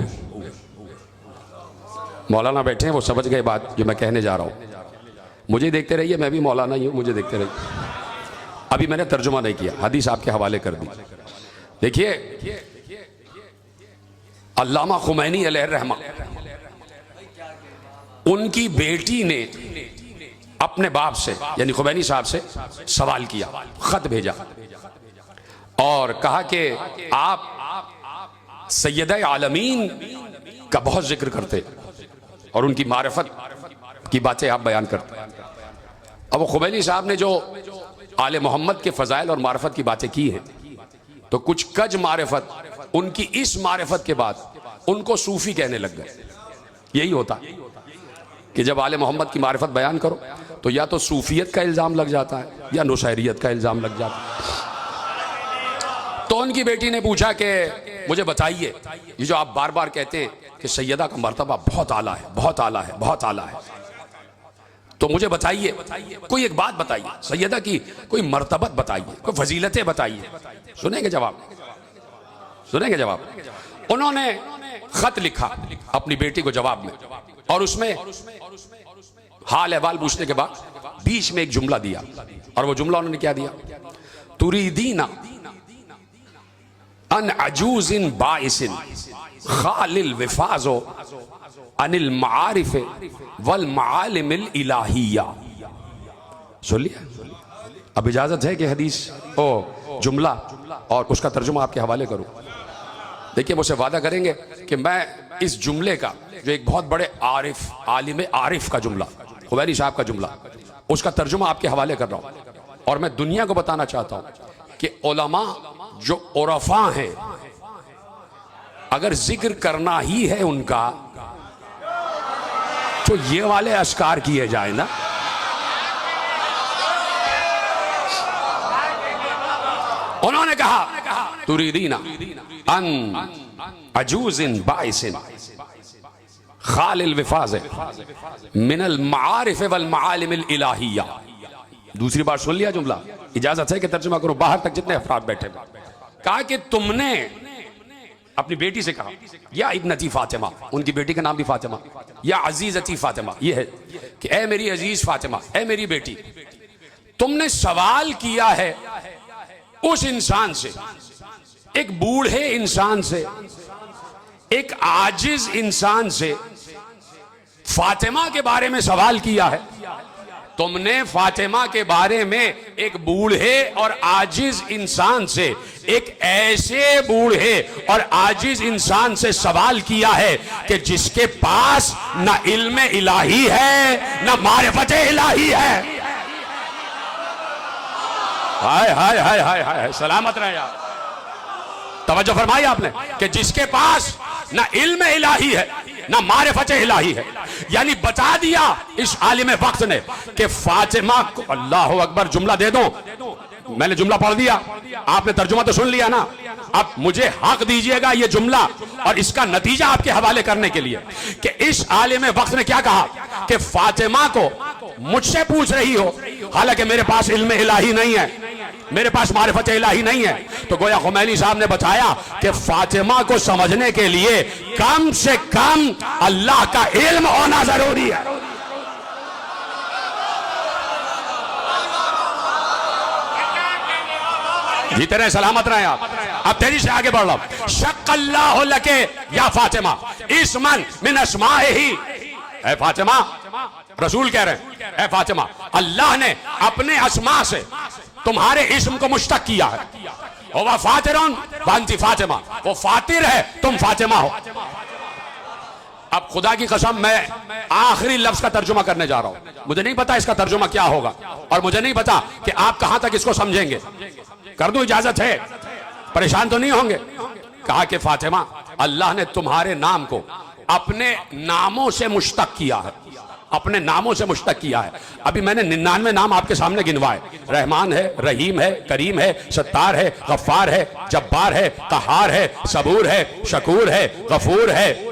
मौलाना बैठे हैं, वो समझ गए बात जो मैं कहने जा रहा हूं। मुझे देखते रहिए, मैं भी मौलाना ही हूं, मुझे देखते रहिए। अभी मैंने तर्जुमा नहीं किया, हदीस आपके हवाले कर दी। देखिए अल्लामा खुमैनी अलैहिर्रहमा, उनकी बेटी ने अपने बाप से यानी खुमैनी साहब से सवाल किया, खत भेजा और कहा कि आप सैयदा आलमीन का बहुत जिक्र करते और उनकी मारिफत की बातें आप बयान करते। अब वो खुमैनी साहब ने जो आले मोहम्मद के फ़ज़ाइल और मारिफत की बातें की हैं, तो कुछ कज मारिफत उनकी इस मारिफत के बाद उनको सूफी कहने लग गए। यही होता कि जब आले मोहम्मद की मारिफत बयान करो तो या तो सूफियत का इल्ज़ाम लग जाता है या नुशैरियत का इल्ज़ाम लग जाता है। तो उनकी बेटी ने पूछा कि मुझे बताइए, ये जो आप बार बार कहते हैं कि सैयदा का मर्तबा बहुत आला है, बहुत आला है, बहुत आला है, तो मुझे बताइए, कोई एक बात बताइए, सैयदा की कोई मर्तबत बताइए, कोई फजीलतें बताइए। सुनेंगे जवाब, सुनेंगे जवाब। उन्होंने खत लिखा अपनी बेटी को जवाब में, और उसमें हाल अहवाल पूछने के बाद बीच में एक जुमला दिया, और वो जुमला उन्होंने क्या दिया? तुरीदीना अन अजूजिन बाइसिन खालिल विफाजो अनिल मारिफ वल मालिमिल इलाहिया। सुन लिया? अब इजाजत है कि हदीस जुमला और उसका तर्जुमा आपके हवाले करूं। देखिए, मुझसे वादा करेंगे कि मैं इस जुमले का, जो एक बहुत बड़े आरिफ, आलिम आरिफ का जुमला, खुमैनी साहब का जुमला, उसका तर्जुमा आपके हवाले कर रहा हूं। और मैं दुनिया को बताना चाहता हूं कि उलमा जो उरफा हैं, अगर जिक्र करना ही है उनका तो ये वाले अस्कार किए जाए ना। उन्होंने कहा तुरीदीना अन अजूजिन बाइसिन खालिल विफाज़ मिनल मारिफ वल मालिमिल इलाहिया। दूसरी बार सुन लिया जुमला? इजाजत है कि तर्जुमा करो बाहर तक जितने अफराद बैठे। कहा कि तुमने अपनी बेटी से कहा, या इब्नती फातिमा, उनकी बेटी का नाम भी फातिमा, या अजीजती फातिमा, ये है कि ए मेरी अजीज फातिमा, ए मेरी बेटी, तुमने सवाल किया है उस इंसान से, एक बूढ़े इंसान से, एक आजिज इंसान से, फातिमा के बारे में सवाल किया है। तुमने फातिमा के बारे में एक बूढ़े और आजिज इंसान से, एक ऐसे बूढ़े और आजिज इंसान से सवाल किया है कि जिसके पास न इल्म इलाही है न मारिफत इलाही है। हाय हाय हाय हाय हाय, सलामत रहे यार। तवज्जो फरमाई आपने कि जिसके पास न इल्म इलाही है ना मारिफत इलाही है। यानी बता दिया इस आलिम वक्त ने कि फातिमा को, अल्लाह अकबर, जुमला दे दो, मैंने जुमला पढ़ दिया, आपने तर्जुमा तो सुन लिया ना। अब मुझे हक दीजिएगा ये जुमला और इसका नतीजा आपके हवाले करने के लिए कि इस आलिम वक्त ने क्या कहा कि फातिमा को मुझसे पूछ रही हो, हालांकि मेरे पास इल्म इलाही नहीं है, मेरे पास मारिफत इलाही नहीं है। तो गोया खुमैनी साहब ने बताया कि फातिमा को समझने के लिए कम से कम अल्लाह का इल्म होना जरूरी है। जीते रहे, सलामत रहे आप। अब तेजी से आगे बढ़ रहा हूं। शक्कल्लाहु लके या फातिमा इस्मन मिन अस्माइही। ऐ फातिमा, रसूल कह रहे हैं, ऐ फातिमा, अल्लाह ने अपने अस्मा से तुम्हारे इस्म को मुश्तक किया है। वह फातिरुन वांती फातिमा, वो फातिर है, तुम फातिमा हो। अब खुदा की कसम मैं आखिरी लफ्ज का तर्जुमा करने जा रहा हूं। मुझे नहीं पता इसका तर्जुमा क्या होगा और मुझे नहीं पता कि आप कहां तक इसको समझेंगे। कर दूं, इजाजत है, परेशान तो नहीं होंगे। कहा कि फातिमा, अल्लाह ने तुम्हारे नाम को अपने नामों से मुश्तक किया है, अपने नामों से मुश्तक किया है। अभी मैंने 99 नाम आपके सामने गिनवाए। रहमान है, रहीम है, करीम है, सत्तार है, गफ्फार है, जब्बार है, कहार है, सबूर है, शकूर है, गफूर है,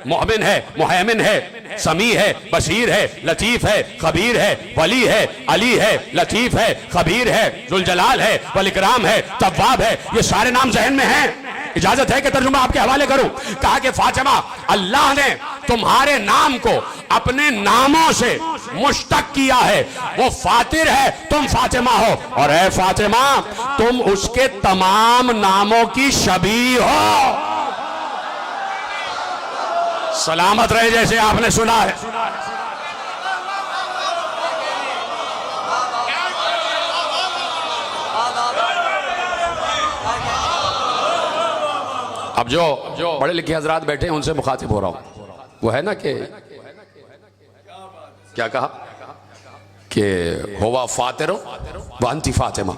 मोहमिन है, मुहैमिन है, समी है, बशीर है, लतीफ है, खबीर है, वली है, अली है, लतीफ है, खबीर है, जुल जलाल है, वल इकराम है, तव्वाब है। ये सारे नाम जहन में हैं। इजाजत है कि तर्जुमा आपके हवाले करूं। कहा कि फातिमा, अल्लाह ने तुम्हारे नाम को अपने नामों से मुश्तक किया है। वो फातिर है, तुम फातिमा हो, और ऐ फातिमा, तुम उसके तमाम नामों की शबीह हो। सलामत रहे, जैसे आपने सुना है। अब जो बड़े लिखे हजरात बैठे हैं उनसे मुखातिब हो रहा हूं, वो है ना कि क्या कहा कि होवा फातिरो व अंति फातिमा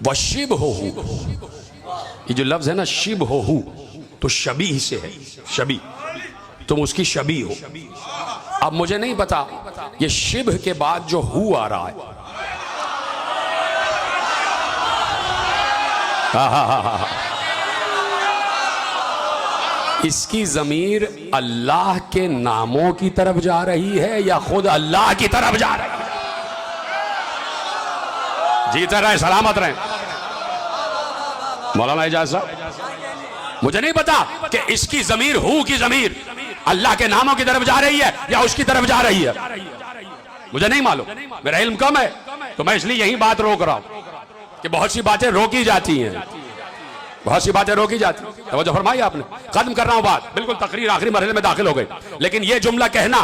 व शिब हो, ये जो लफ्ज है ना शिब हो, तो शबी से है, शबी, तुम उसकी शबी हो। अब मुझे नहीं पता ये शिब के बाद जो हु आ रहा है, इसकी जमीर अल्लाह के नामों की तरफ जा रही है या खुद अल्लाह की तरफ जा रही है? जीते रहे, सलामत रहे मौलाना एजाज साहब। मुझे नहीं पता कि इसकी जमीर हु की जमीर अल्लाह के नामों की तरफ जा रही है या उसकी तरफ जा रही है, मुझे नहीं मालूम, मेरा इल्म कम है, तो मैं इसलिए यही बात रोक रहा हूं कि बहुत सी बातें रोकी जाती हैं, बहुत सी बातें रोकी जाती हैं। तवज्जो फरमाई आपने, खत्म कर रहा हूं बात, बिल्कुल तकरीर आखिरी मरहले में दाखिल हो गई, लेकिन यह जुमला कहना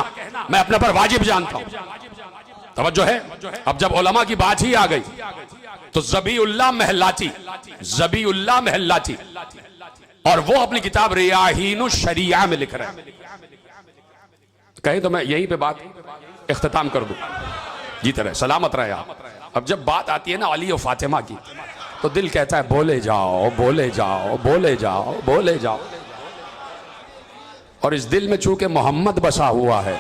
मैं अपने पर वाजिब जानता हूं। तवज्जो है। अब जब उलमा की बात ही आ गई तो ज़बीउल्लाह महलाती, ज़बीउल्लाह महलाती, और वो अपनी किताब रियाहीनु शरिया में लिख रहे हैं। कहें तो मैं यहीं पे बात इख्तिताम कर दूं, जीते रहे, सलामत रहे आप। अब जब बात आती है ना अली और फातिमा की, तो दिल कहता है बोले जाओ, बोले जाओ, बोले जाओ, बोले जाओ, और इस दिल में चूंकि मोहम्मद बसा हुआ है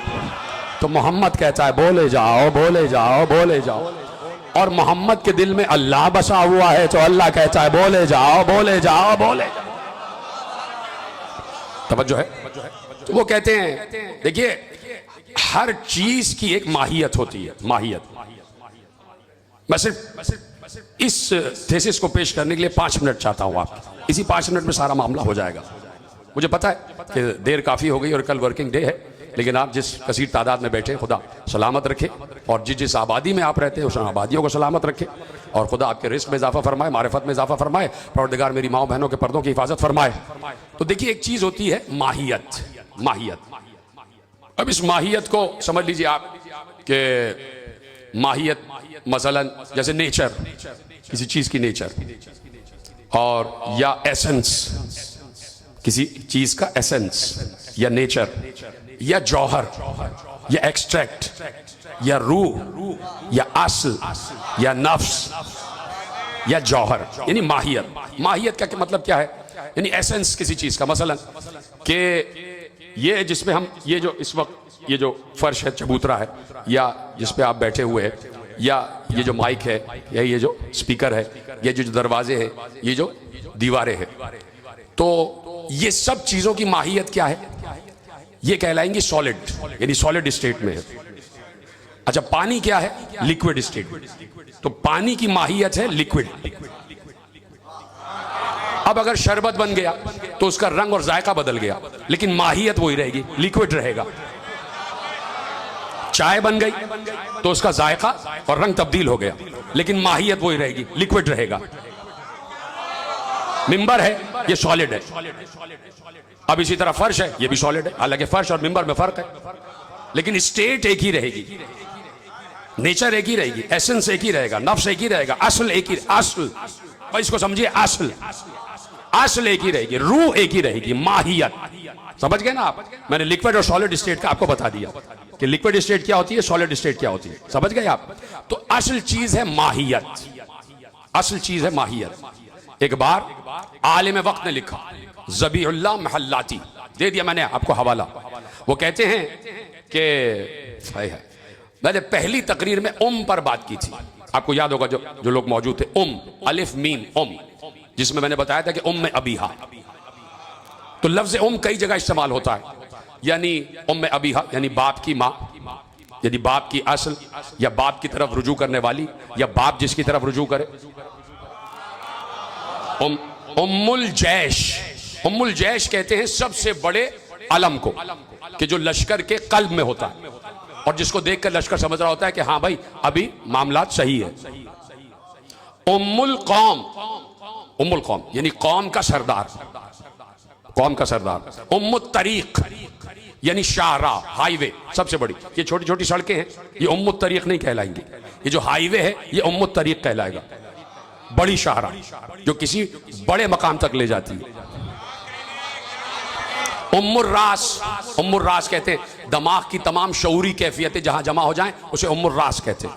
तो मोहम्मद कहता है बोले जाओ, बोले जाओ, बोले जाओ, और मोहम्मद के दिल में अल्लाह बसा हुआ है तो अल्लाह कहता है बोले जाओ, बोले जाओ, बोले जाओ। तवज्जो है। तो वो कहते हैं देखिए हर चीज की एक माहियत होती है, माहियत। मैं सिर्फ इस थेसिस को पेश करने के लिए 5 मिनट चाहता हूं, आप इसी 5 मिनट में सारा मामला हो जाएगा। मुझे पता है कि देर काफी हो गई और कल वर्किंग डे है, लेकिन आप जिस कसीर तादाद में बैठे खुदा सलामत रखे, और जिस आबादी में आप रहते हैं उस आबादियों को सलामत रखे, और खुदा आपके रिस्क में इजाफा फरमाए, मारिफत में इजाफा फरमाए, परवरदिगार मेरी माओ बहनों के पर्दों की हिफाजत फरमाए। तो देखिए एक चीज होती है माहियत, माहियत। अब इस माहियत को समझ लीजिए आप कि माहियत मसलन जैसे नेचर, किसी चीज की नेचर, और या एसेंस, किसी चीज का एसेंस या नेचर, या जौहर, या एक्सट्रैक्ट, या रूह, या असल, या नफ्स, या जौहर, यानी माहियत। माहियत का मतलब क्या है? यानी एसेंस किसी चीज का। मसलन कि ये जिसमें हम ये जो इस वक्त ये जो फर्श है चबूतरा है, या जिस पे आप बैठे हुए हैं, या ये जो माइक है, या ये जो स्पीकर है, ये जो दरवाजे हैं, ये जो दीवारें हैं, तो ये सब चीजों की माहियत क्या है? ये कहलाएंगी सॉलिड, यानी सॉलिड स्टेट में है। अच्छा पानी क्या है? Liquid state. तो पानी की माहियत है लिक्विड। अब अगर शरबत बन गया तो उसका रंग और जायका बदल गया, लेकिन माहियत वही रहेगी, लिक्विड रहेगा। चाय बन गई तो उसका जायका और रंग तब्दील हो गया, लेकिन माहियत वही रहेगी, लिक्विड रहेगा। मिंबर है, ये सॉलिड है। अब इसी तरह फर्श है, ये भी सॉलिड है, हालांकि फर्श और मिंबर में फर्क है, लेकिन स्टेट एक ही रहेगी, नेचर एक ही रहेगी, एसेंस एक ही रहेगा, नफ्स एक ही रहेगा, असल एक ही, असल भाई इसको समझिए, असल असल एक ही रहेगी, रूह एक ही रहेगी, माहियत। समझ गए ना आप? मैंने लिक्विड और सॉलिड स्टेट का आपको बता दिया कि लिक्विड स्टेट क्या होती है, सॉलिड स्टेट क्या होती है। समझ गए आप? तो असल चीज है माहियत, असल चीज है माहियत। एक बार आलिम वक्त ने लिखा, ज़बीउल्लाह महलाती, दे दिया मैंने आपको हवाला। वो कहते हैं कि मैंने पहली तकरीर में पर बात की थी, आपको याद होगा जो लोग मौजूद थे, अलिफ मीम जिसमें मैंने बताया था कि में अबीहा। तो लफ्ज कई जगह इस्तेमाल होता है, यानी में अबीहा यानी बाप की माँ, यानी बाप की असल, या बाप की तरफ रुजू करने वाली, या बाप जिसकी तरफ रुजू करे। उम्मुल जैश, उम्मुल जैश कहते हैं सबसे बड़े अलम को, कि जो लश्कर के कल्ब में होता है और जिसको देखकर लश्कर समझ रहा होता है कि हाँ भाई अभी मामलात सही है। उम्मुल कौम, उम्मुल कौम यानी कौम का सरदार, कौम का सरदार। उम्मुत तरीक यानी शाहरा, हाईवे, सबसे बड़ी। ये छोटी छोटी सड़कें हैं, ये उम्मुत तरीक नहीं कहलाएंगी, ये जो हाईवे है ये उम्मुत तरीक कहलाएगा। बड़ी शाहरा जो किसी बड़े मकाम तक ले जाती है। उम्मुर्रास कहते हैं दिमाग की तमाम शऊरी कैफियतें जहां जमा हो जाएं उसे उम्मुर्रास कहते हैं।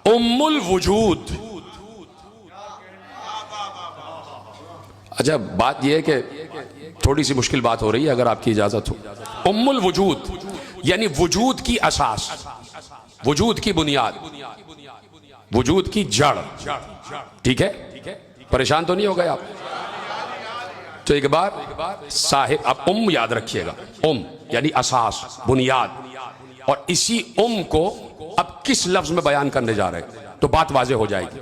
उम्मुल वजूद, अच्छा बात यह है कि थोड़ी सी मुश्किल बात हो रही है, अगर आपकी इजाजत हो। उम्मुल वजूद यानी वजूद की असास, वजूद की बुनियाद, वजूद की जड़। ठीक है, परेशान तो नहीं हो गए आप? तो एक बार साहिब आप याद रखिएगा, यानी असास, बुनियाद, और इसी को अब किस लफ्ज में बयान करने जा रहे हैं तो बात वाज़ेह हो जाएगी।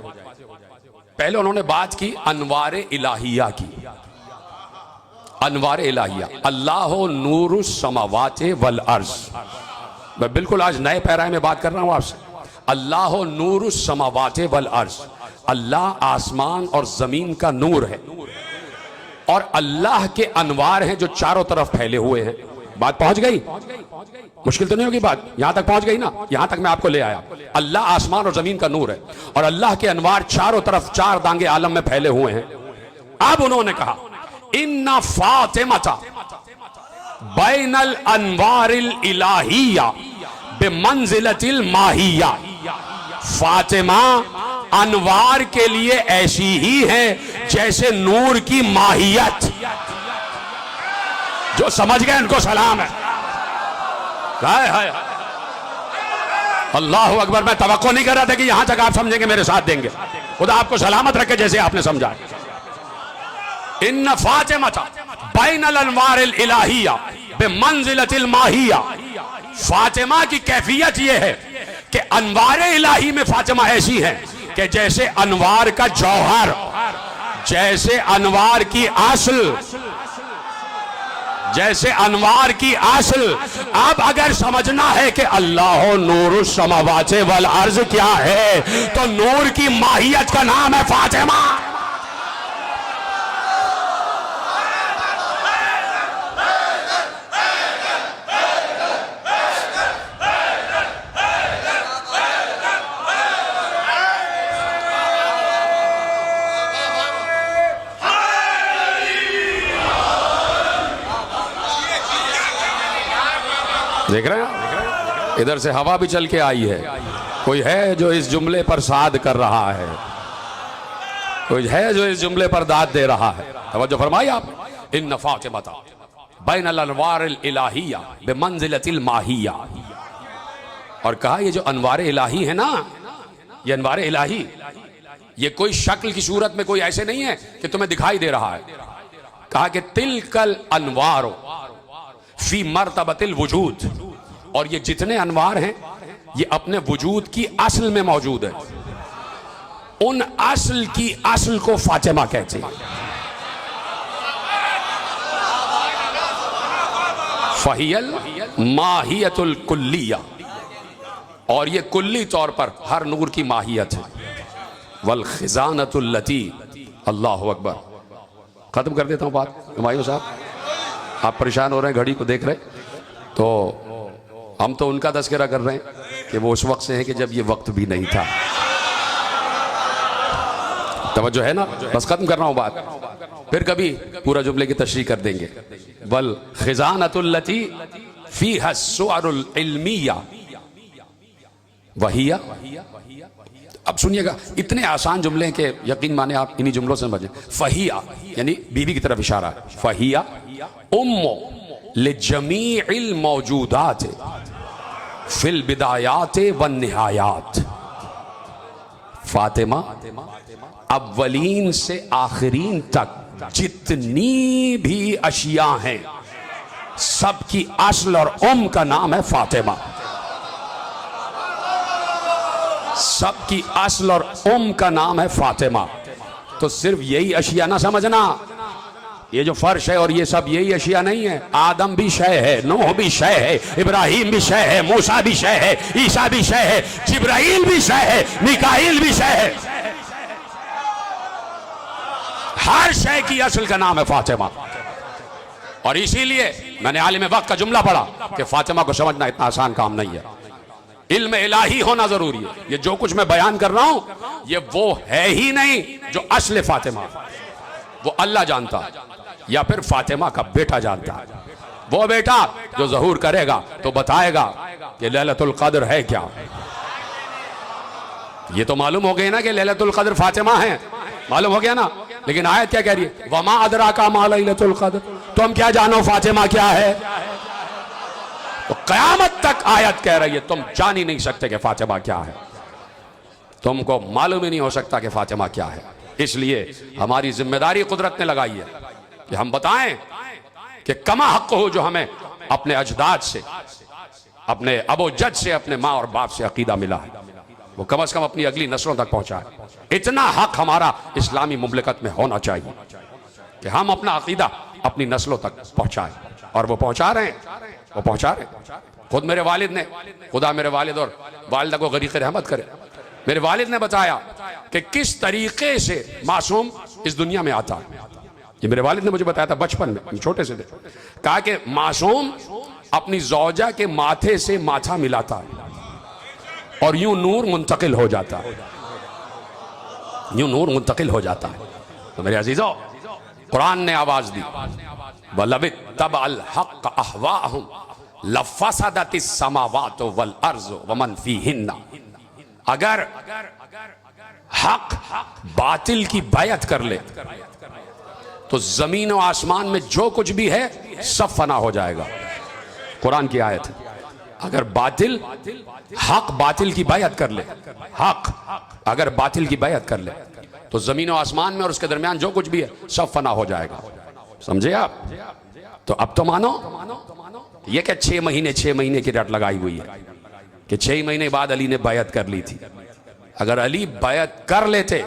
पहले उन्होंने बात की अनवार इलाहिया की। अनवार इलाहिया, अल्लाह नूरुस समावाते वल अर्ज़। मैं बिल्कुल आज नए पैरा में बात कर रहा हूं आपसे। अल्लाह नूरुस समावाते वल अर्ज़, अल्लाह आसमान और जमीन का नूर है, और अल्लाह के अनवार हैं जो चारों तरफ फैले हुए हैं। बात पहुंच गई? मुश्किल तो नहीं होगी बात? यहां तक पहुंच गई ना? यहां तक मैं आपको ले आया। अल्लाह आसमान और जमीन का नूर है और अल्लाह के अनवार चारों तरफ चार दांगे आलम में फैले हुए हैं। अब उन्होंने कहा इन्ना फातिमता बैनल अनवारिल इलाहिया बिमंजिलतिल माहिया। फातिमा अनवार के लिए ऐसी ही है जैसे नूर की माहियत। जो समझ गए उनको सलाम है। हाय अल्लाह अकबर। मैं तवक्को नहीं कर रहा था कि यहां तक आप समझेंगे, मेरे साथ देंगे। खुदा आपको सलामत रखे जैसे आपने समझा। इन्न फातिमता बैनल अनवारिल इलाहिया बिमंजिलतिल माहिया। फातिमा की कैफियत यह है कि अनवार इलाही में फातिमा ऐसी है कि जैसे अनवार का जौहर, जैसे अनवार की असल, जैसे अनवार की असल। अब अगर समझना है कि अल्लाह नूरुस समावाते वल अर्ज़ क्या है, तो नूर की माहियत का नाम है फातिमा। देख रहे हैं, इधर से हवा भी चल के आई है। कोई है जो इस जुमले पर साद कर रहा है, कोई है जो इस जुमले पर दाद दे रहा है। तवज्जो फरमाई आप। इन्न फातिमता बैनल अनवारिल इलाहिया बिमंजिलतिल माहिया। और कहा ये जो अनवार इलाही है ना, ये अनवार इलाही ये कोई शक्ल की सूरत में कोई ऐसे नहीं है कि तुम्हें दिखाई दे रहा है। कहा कि तिलकल अनवारो फी मर्तबतिल वजूद। और ये जितने अनवार हैं ये अपने वजूद की असल में मौजूद है। उन असल की असल को फातिमा कहते हैं। फहियल माहियतुल कुल्लिया। और ये कुल्ली तौर पर हर नूर की माहियत है। वल खिजानतुल लती। अल्लाहु अकबर। खत्म कर देता हूं बात। हुमायूं साहब आप परेशान हो रहे हैं, घड़ी को देख रहे, तो हम तो उनका तज़किरा कर रहे हैं कि वो उस वक्त से है कि जब ये वक्त भी नहीं था। तवज्जो है ना? बस खत्म कर रहा हूं बात, फिर कभी पूरा जुमले की तशरीह कर देंगे। वल खिजानतुल लती फीहा सुअरुल इल्मिया वहिया। अब सुनिएगा, इतने आसान जुमले के यकीन माने आप इन्हीं जुमलों से समझें। फहिया यानी बीवी की तरफ इशारा है। फहिया उम्मो लिजमीइल मौजूदात फिल बिदायात वन निहायात। फातिमा अव्वलीन से आखिरीन तक जितनी भी अशिया हैं सबकी असल और का नाम है फातिमा। सबकी असल और का नाम है फातिमा। तो सिर्फ यही अशिया ना समझना, ये जो फर्श है और ये सब यही अशिया नहीं है। आदम भी शय है, नूह भी शय है, इब्राहिम भी शय है, मूसा भी शय है, ईसा भी शय है, जिब्राइल भी शय है, मिकाइल भी शय है। हर शय की असल का नाम है फातिमा। और इसीलिए मैंने आलिम वक्त का जुमला पढ़ा कि फातिमा को समझना इतना आसान काम नहीं है। इल्म इलाही होना जरूरी है। ये जो कुछ मैं बयान कर रहा हूं ये वो है ही नहीं जो असल फातिमा, वो अल्लाह जानता या फिर फातिमा का बेटा जानता है। वो बेटा जो ज़हूर करेगा तो बताएगा कि लैलतुल क़द्र है क्या। ये तो मालूम हो गया ना कि लैलतुल क़द्र फातिमा है, मालूम हो गया ना। लेकिन आयत क्या कह रही है, वमा अदराका मा लैलतुल क़द्र, तुम क्या जानो फातिमा क्या है। तो क़यामत तक आयत कह रही है तुम जान ही नहीं सकते कि फातिमा क्या है, तुमको मालूम ही नहीं हो सकता कि फातिमा क्या है। इसलिए हमारी जिम्मेदारी कुदरत ने लगाई है कि हम बताएं कि कमा हक हो जो हमें अपने अजदाद से, अपने अबो जद से, अपने माँ और बाप से अकीदा मिला है, वो कम से कम अपनी अगली नस्लों तक पहुंचाए। इतना हक हमारा इस्लामी मुमलिकत में होना चाहिए कि हम अपना अकीदा अपनी नस्लों तक पहुंचाए, और वो पहुंचा रहे हैं, वो पहुंचा रहे हैं। खुद मेरे वालिद ने, खुदा मेरे वालिद और वालिदा को गरीक़ रहमत करे, मेरे वालिद ने बताया कि किस तरीके से मासूम इस दुनिया में आता है। ये मेरे वालिद ने मुझे बताया था बचपन में, हम छोटे से थे। कहा कि मासूम अपनी ज़ौजा के माथे से माथा मिलाता है और यूं नूर मुंतकिल हो जाता है, यूं नूर मुंतकिल हो जाता है। तो मेरे अजीजों, कुरान ने आवाज दी, वलबित्तबअल हक़्क़ अहवाअहुम लफ़सदतिस समावातु वल अर्ज़ु वमन फ़ीहिन्ना। अगर हक बातिल की बैत कर ले तो जमीन और आसमान में जो कुछ भी है सब फना हो जाएगा। कुरान की आयत है, अगर बातिल, हक बातिल की बैत कर ले, हक अगर बातिल की बैत कर ले तो जमीन और आसमान में और उसके दरमियान जो कुछ भी है सब फना हो जाएगा। समझे आप? तो अब तो मानो ये क्या 6 महीने की रट लगाई हुई है कि 6 महीने बाद अली ने बैत कर ली थी। अगर अली बैत कर लेते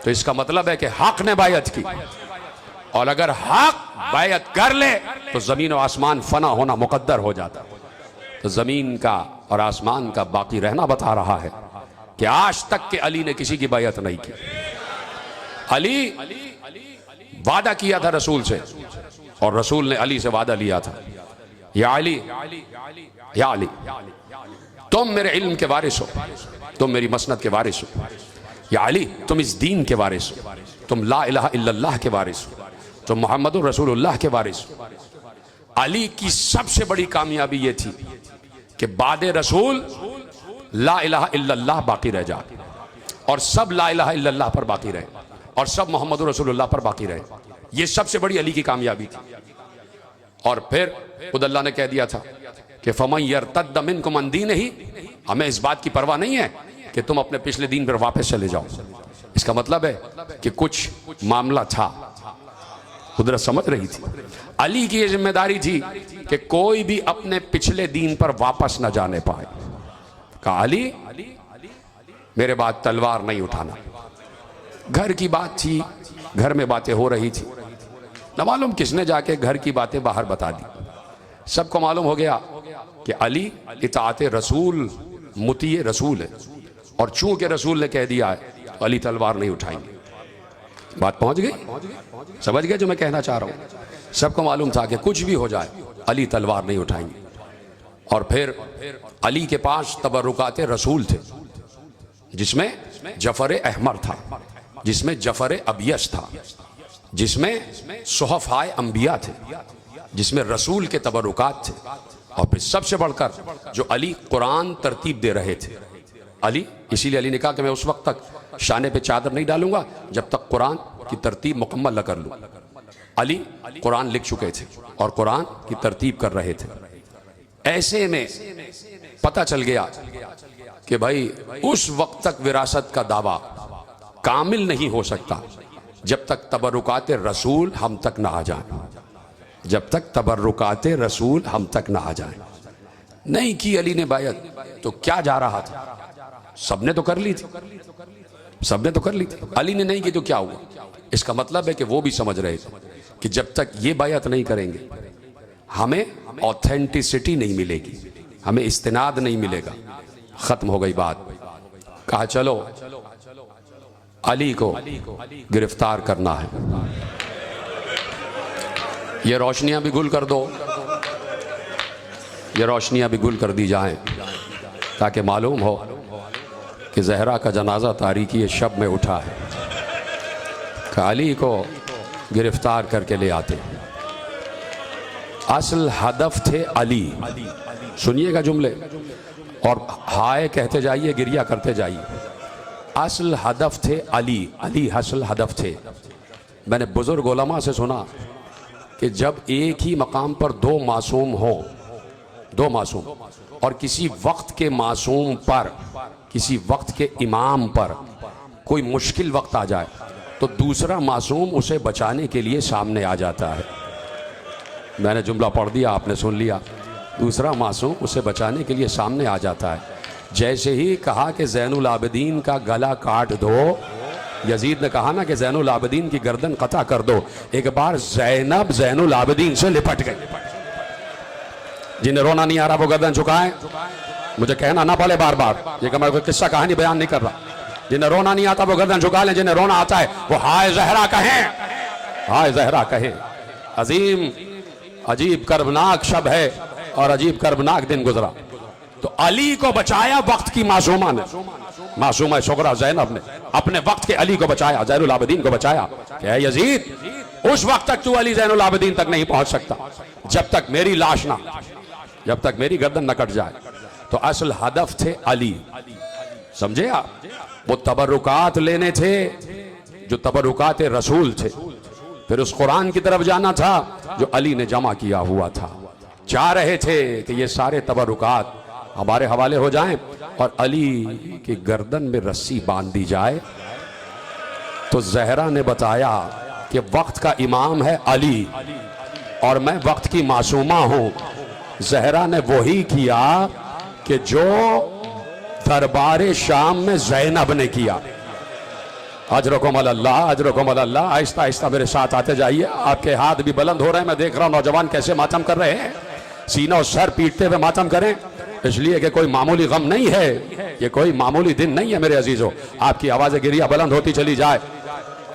तो इसका मतलब है कि हक ने बैत की, और अगर हक बैत कर ले तो जमीन और आसमान फना होना मुकद्दर हो जाता। तो जमीन का और आसमान का बाकी रहना बता रहा है कि आज तक के अली ने किसी की बैत नहीं की। अली वादा किया था रसूल से, और रसूल ने अली से वादा लिया था, या अली, या अली, तुम मेरे इल्म के वारिस हो, तुम मेरी मसनद के वारिस हो। या अली, तुम इस दीन के वारिस हो, तुम ला इलाहा इल्लल्लाह के वारिस हो, तुम मोहम्मदुर रसूलुल्लाह के वारिस हो। अली की सबसे बड़ी कामयाबी ये थी कि बाद रसूल ला इलाहा इल्लल्लाह बाकी रह जाए, और सब ला इलाहा इल्लल्लाह पर बाकी रहे, और सब मोहम्मदुर रसूलुल्लाह पर बाकी रहे। ये सबसे बड़ी अली की कामयाबी थी। और फिर खुद अल्लाह ने कह दिया था कि फमन यर्तद्द मिनकुम अन दीनिही, हमें इस बात की परवाह नहीं है कि तुम अपने पिछले दीन पर वापस चले जाओ। इसका मतलब है कि कुछ मामला था, कुदरत समझ रही थी। अली की यह जिम्मेदारी थी कि कोई भी अपने पिछले दीन पर वापस न जाने पाए। कहा अली, मेरे बाद तलवार नहीं उठाना। घर की बात थी, घर में बातें हो रही थी, न मालूम किसने जाके घर की बातें बाहर बता दी। सबको मालूम हो गया कि अली इताअत रसूल, मुती रसूल है, और चूंकि रसूल ने कह दिया है तो अली तलवार नहीं उठाएंगे। बात पहुंच गई? समझ गए जो मैं कहना चाह रहा हूं? सबको मालूम था कि कुछ भी हो जाए अली तलवार नहीं उठाएंगे। और फिर अली के पास तबरुकात रसूल थे, जिसमें जफर अहमर था, जिसमें जफर अबियस था, जिसमें सुहफ़ाए अंबिया थे, जिसमें रसूल के तबरुकात थे, और फिर सबसे बढ़कर जो अली कुरान तरतीब दे रहे थे। अली, इसीलिए अली ने कहा कि मैं उस वक्त तक शाने पे चादर नहीं डालूंगा जब तक कुरान की तरतीब मुकम्मल न कर लूं। अली कुरान लिख चुके थे और कुरान की तरतीब कर रहे थे। ऐसे में पता चल गया कि भाई उस वक्त तक विरासत का दावा कामिल नहीं हो सकता जब तक तबरुकात रसूल हम तक ना आ जाए, जब तक तबरुकात रसूल हम तक ना आ जाए। नहीं की अली ने बायत तो क्या जा रहा था? सबने तो कर ली थी, सबने तो कर ली थी। अली ने नहीं की तो क्या हुआ? इसका मतलब है कि वो भी समझ रहे थे कि जब तक ये बायत नहीं करेंगे हमें ऑथेंटिसिटी नहीं मिलेगी, हमें इस्तिनाद नहीं मिलेगा। खत्म हो गई बात। कहा चलो अली को गिरफ्तार करना है, ये रोशनियां भी गुल कर दो, ये रोशनियां भी गुल कर दी जाएं ताकि मालूम हो कि जहरा का जनाजा तारीकी शब में उठा है। अली को गिरफ्तार करके ले आते। असल हदफ थे अली। सुनिएगा जुमले और हाय कहते जाइए, गिरिया करते जाइए। असल हदफ थे अली, अली असल हदफ थे। मैंने बुजुर्ग उलमा से सुना कि जब एक ही मकाम पर दो मासूम हों, दो मासूम, और किसी वक्त के मासूम पर, किसी वक्त के इमाम पर कोई मुश्किल वक्त आ जाए तो दूसरा मासूम उसे बचाने के लिए सामने आ जाता है। मैंने जुमला पढ़ दिया, आपने सुन लिया। दूसरा मासूम उसे बचाने के लिए सामने आ जाता है। जैसे ही कहा कि ज़ैनुल आबिदीन का गला काट दो, यजीद ने कहा ना कि ज़ैनुल आबिदीन की गर्दन कता कर दो, एक बार ज़ैनब ज़ैनुल आबिदीन से लिपट गई। जिन्हें रोना नहीं आ रहा वो गर्दन झुकाएं। मुझे कहना ना पड़े बार बार, ये मैं कोई किस्सा कहानी बयान नहीं कर रहा। जिन्हें रोना नहीं आता वो गर्दन झुका लें, जिन्हें रोना आता है वो हाय ज़हरा कहें, हाय ज़हरा कहें। अजीम अजीब कर्बनाक शब है और अजीब कर्बनाक दिन गुजरा। तो अली को बचाया वक्त की मासूमा ने, मासूमा सुगरा ज़ैनब ने अपने वक्त के अली को बचाया, ज़ैनुल आबिदीन को बचाया। क्या है यजीद, उस वक्त तक तू अली ज़ैनुल आबिदीन तक नहीं पहुंच सकता जब तक मेरी लाश ना, जब तक मेरी गर्दन न कट जाए। तो असल हदफ थे अली, समझे आप? वो तबरुकात लेने थे जो तबरुकात रसूल थे, फिर उस कुरान की तरफ जाना था जो अली ने जमा किया हुआ था। चाह रहे थे कि ये सारे तबरुकात हमारे हवाले हो जाएं और अली की गर्दन में रस्सी बांध दी जाए। तो ज़हरा ने बताया कि वक्त का इमाम है अली और मैं वक्त की मासूमा हूं। ज़हरा ने वही किया कि जो दरबार शाम में ज़ैनब ने किया। अजरकुम अल्लाह, अजरकुम अल्लाह। आहिस्ता आहिस्ता मेरे साथ आते जाइए, आपके हाथ भी बुलंद हो रहे हैं। मैं देख रहा हूं नौजवान कैसे मातम कर रहे हैं, सीना और सर पीटते हुए मातम करें, इसलिए कि कोई मामूली गम नहीं है, ये कोई मामूली दिन नहीं है मेरे अजीजों। आपकी आवाज़ें गिरिया बुलंद होती चली जाए।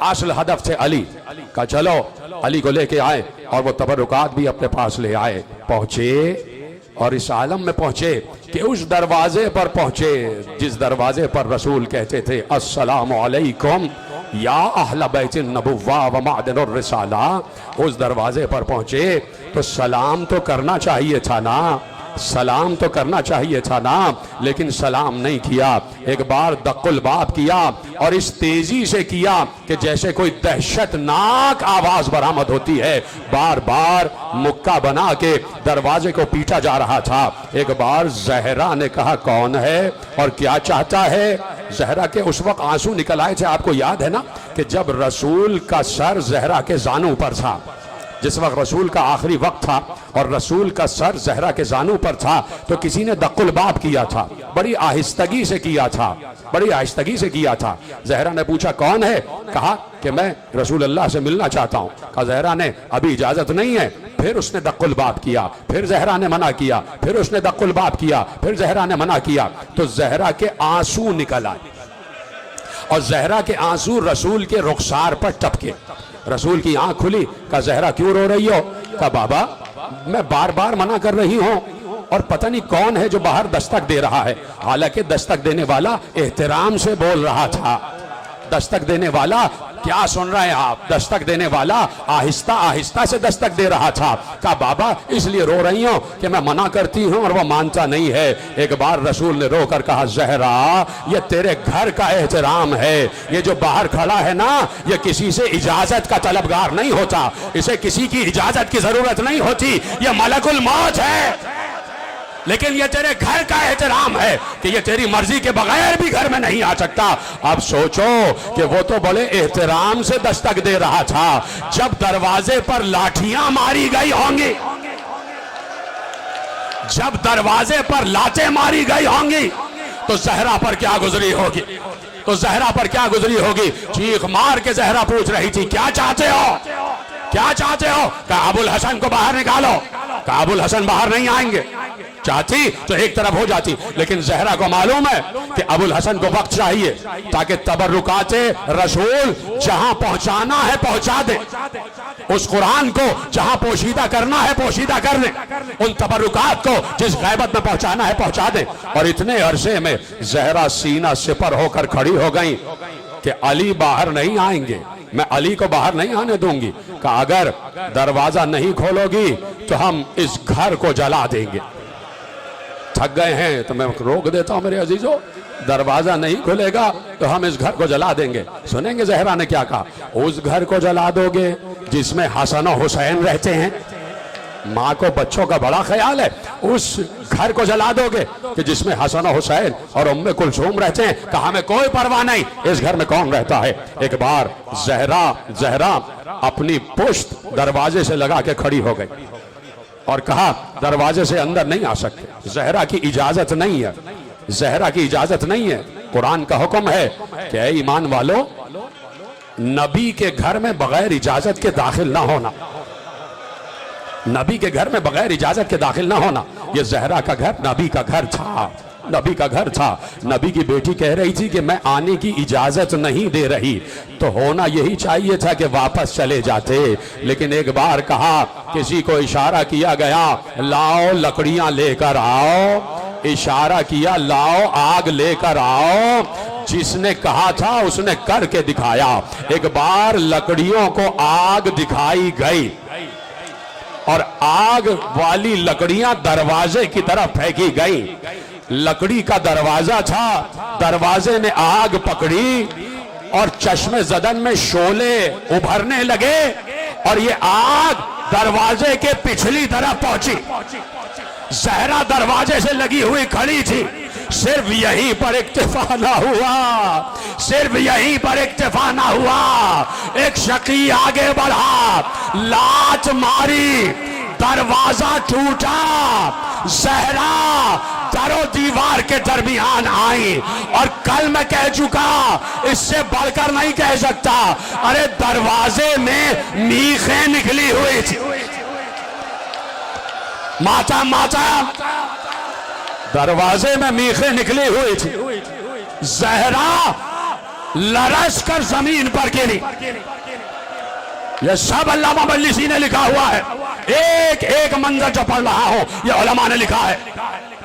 असल हदफ थे अली का, चलो अली को लेके आए और वो तबरुकात भी अपने पास ले आए। पहुंचे और इस आलम में पहुंचे कि उस दरवाजे पर पहुंचे जिस दरवाजे पर रसूल कहते थे अस्सलामु अलैकुम या अहल बैतिन नबुव्वा व मादनुर रिसाला। उस दरवाजे पर पहुंचे तो सलाम तो करना चाहिए था ना, सलाम तो करना चाहिए था ना, लेकिन सलाम नहीं किया। एक बार दक्कुल बाब किया और इस तेजी से किया कि जैसे कोई दहशतनाक आवाज बरामद होती है। बार बार मुक्का बना के दरवाजे को पीटा जा रहा था। एक बार ज़हरा ने कहा कौन है और क्या चाहता है। ज़हरा के उस वक्त आंसू निकल आए थे। आपको याद है ना कि जब रसूल का सर ज़हरा के जानू पर था, जिस वक्त रसूल का आखिरी वक्त था और रसूल का सर ज़हरा के जानू पर था, तो किसी ने दक्कुल बाब किया था, बड़ी आहिस्तगी से किया था, बड़ी आहिस्तगी से किया था। ज़हरा ने पूछा कौन है, कहा कि मैं रसूल अल्लाह से मिलना चाहता हूँ। कहा ज़हरा ने अभी इजाजत नहीं है। फिर उसने दक्कुल बाब किया, फिर ज़हरा ने मना किया, फिर उसने दक्कुल बाब किया, फिर ज़हरा ने मना किया। तो ज़हरा के आंसू निकल आए और ज़हरा के आंसू रसूल के रुखसार पर टपके। रसूल की आंख खुली। कहा ज़हरा क्यों रो रही हो? कहा बाबा मैं बार बार मना कर रही हूं और पता नहीं कौन है जो बाहर दस्तक दे रहा है। हालांकि दस्तक देने वाला एहतराम से बोल रहा था। दस्तक देने वाला, क्या सुन रहे हैं आप, दस्तक देने वाला आहिस्ता आहिस्ता से दस्तक दे रहा था। कहा बाबा इसलिए रो रही हूं कि मैं मना करती हूं और वो मानता नहीं है। एक बार रसूल ने रोकर कहा ज़हरा ये तेरे घर का एहतराम है, ये जो बाहर खड़ा है ना ये किसी से इजाजत का तलबगार नहीं होता, इसे किसी की इजाजत की जरूरत नहीं होती, ये मलकुल मौत है। लेकिन ये तेरे घर का एहतराम है कि ये तेरी मर्जी के बगैर भी घर में नहीं आ सकता। अब सोचो कि वो तो बड़े एहतराम से दस्तक दे रहा था, जब दरवाजे पर लाठियां मारी गई होंगी, जब दरवाजे पर लातें मारी गई होंगी तो ज़हरा पर क्या गुजरी होगी, तो ज़हरा पर क्या गुजरी होगी। चीख मार के ज़हरा पूछ रही थी क्या चाहते हो, क्या चाहते हो। कहा अबुल हसन को बाहर निकालो। कहा अबुल हसन बाहर नहीं आएंगे। चाहती तो एक तरफ हो जाती, लेकिन ज़हरा को मालूम है कि अबुल हसन को वक्त चाहिए ताकि तबर्रुकाते रसूल जहां पहुंचाना है पहुंचा दे, उस कुरान को जहां पोशीदा करना है पोशीदा कर दे, उन तबर्रुकात को जिस गैबत में पहुंचाना है पहुंचा दे। और इतने अरसे में ज़हरा सीना सिपर होकर खड़ी हो गई कि अली बाहर नहीं आएंगे, मैं अली को बाहर नहीं आने दूंगी। कहा अगर दरवाजा नहीं खोलोगी तो हम इस घर को जला देंगे। थक गए हैं तो मैं रोक देता हूं मेरे अजीजों, दरवाजा नहीं खुलेगा तो हम इस घर को जला देंगे। सुनेंगे ज़हरा ने क्या कहा, उस घर को जला दोगे जिसमें हसन और हुसैन रहते हैं। माँ को बच्चों का बड़ा ख्याल है, उस घर को जला दोगे कि जिसमें हसन और हुसैन और उम्मे कुलसूम रहते हैं। कहा हमें कोई परवाह नहीं, इस घर में कौन रहता है। एक बार ज़हरा अपनी पुश्त दरवाजे से लगा के खड़ी हो गई और कहा दरवाजे से अंदर नहीं आ सकते, ज़हरा की इजाजत नहीं है, ज़हरा की इजाजत नहीं है। कुरान का हुक्म है कि ऐ ईमान वालों, नबी के घर में बगैर इजाजत के दाखिल ना होना, नबी के घर में बगैर इजाजत के दाखिल ना होना। ये ज़हरा का घर नबी का घर था, नबी का घर था। नबी की बेटी कह रही थी कि मैं आने की इजाजत नहीं दे रही, तो होना यही चाहिए था कि वापस चले जाते। लेकिन एक बार कहा, किसी को इशारा किया गया, लाओ लकड़ियां लेकर आओ, इशारा किया लाओ आग लेकर आओ। जिसने कहा था उसने करके दिखाया। एक बार लकड़ियों को आग दिखाई गई और आग वाली लकड़ियां दरवाजे की तरफ फेंकी गई। लकड़ी का दरवाजा था, दरवाजे ने आग पकड़ी और चश्मे जदन में शोले उभरने लगे और ये आग दरवाजे के पिछली तरफ पहुंची। ज़हरा दरवाजे से लगी हुई खड़ी थी। सिर्फ यहीं पर इक्तिफा ना हुआ, सिर्फ यहीं पर इक्तिफा ना हुआ। एक शकी आगे बढ़ा, लात मारी, दरवाजा टूटा। ज़हरा दरो दीवार के दरमियान आई और कल मैं कह चुका, इससे बढ़कर नहीं कह सकता। अरे दरवाजे में मीखें निकली हुई थी। माता दरवाजे में मीखें निकली हुई थी। ज़हरा लरस कर जमीन पर गिरी। यह सब अल्लामा मजलिसी ने लिखा हुआ है, एक एक मंजर जो पढ़ रहा हूं यह उलमा ने लिखा है।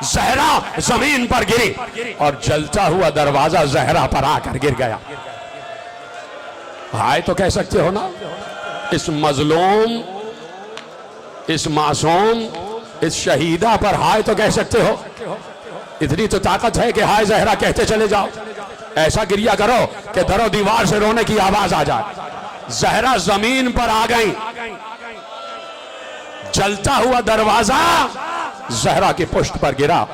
ज़हरा जमीन पर गिरी और जलता हुआ दरवाजा ज़हरा पर आकर गिर गया। हाय तो कह सकते हो ना, इस मजलूम, इस मासूम, इस शहीदा पर हाय तो कह सकते हो। इतनी तो ताकत है कि हाय ज़हरा कहते चले जाओ। ऐसा गिरिया करो कि दरो दीवार से रोने की आवाज आ जाए। ज़हरा जमीन पर आ गई, जलता हुआ दरवाजा ज़हरा की पुष्ट पर गिरा।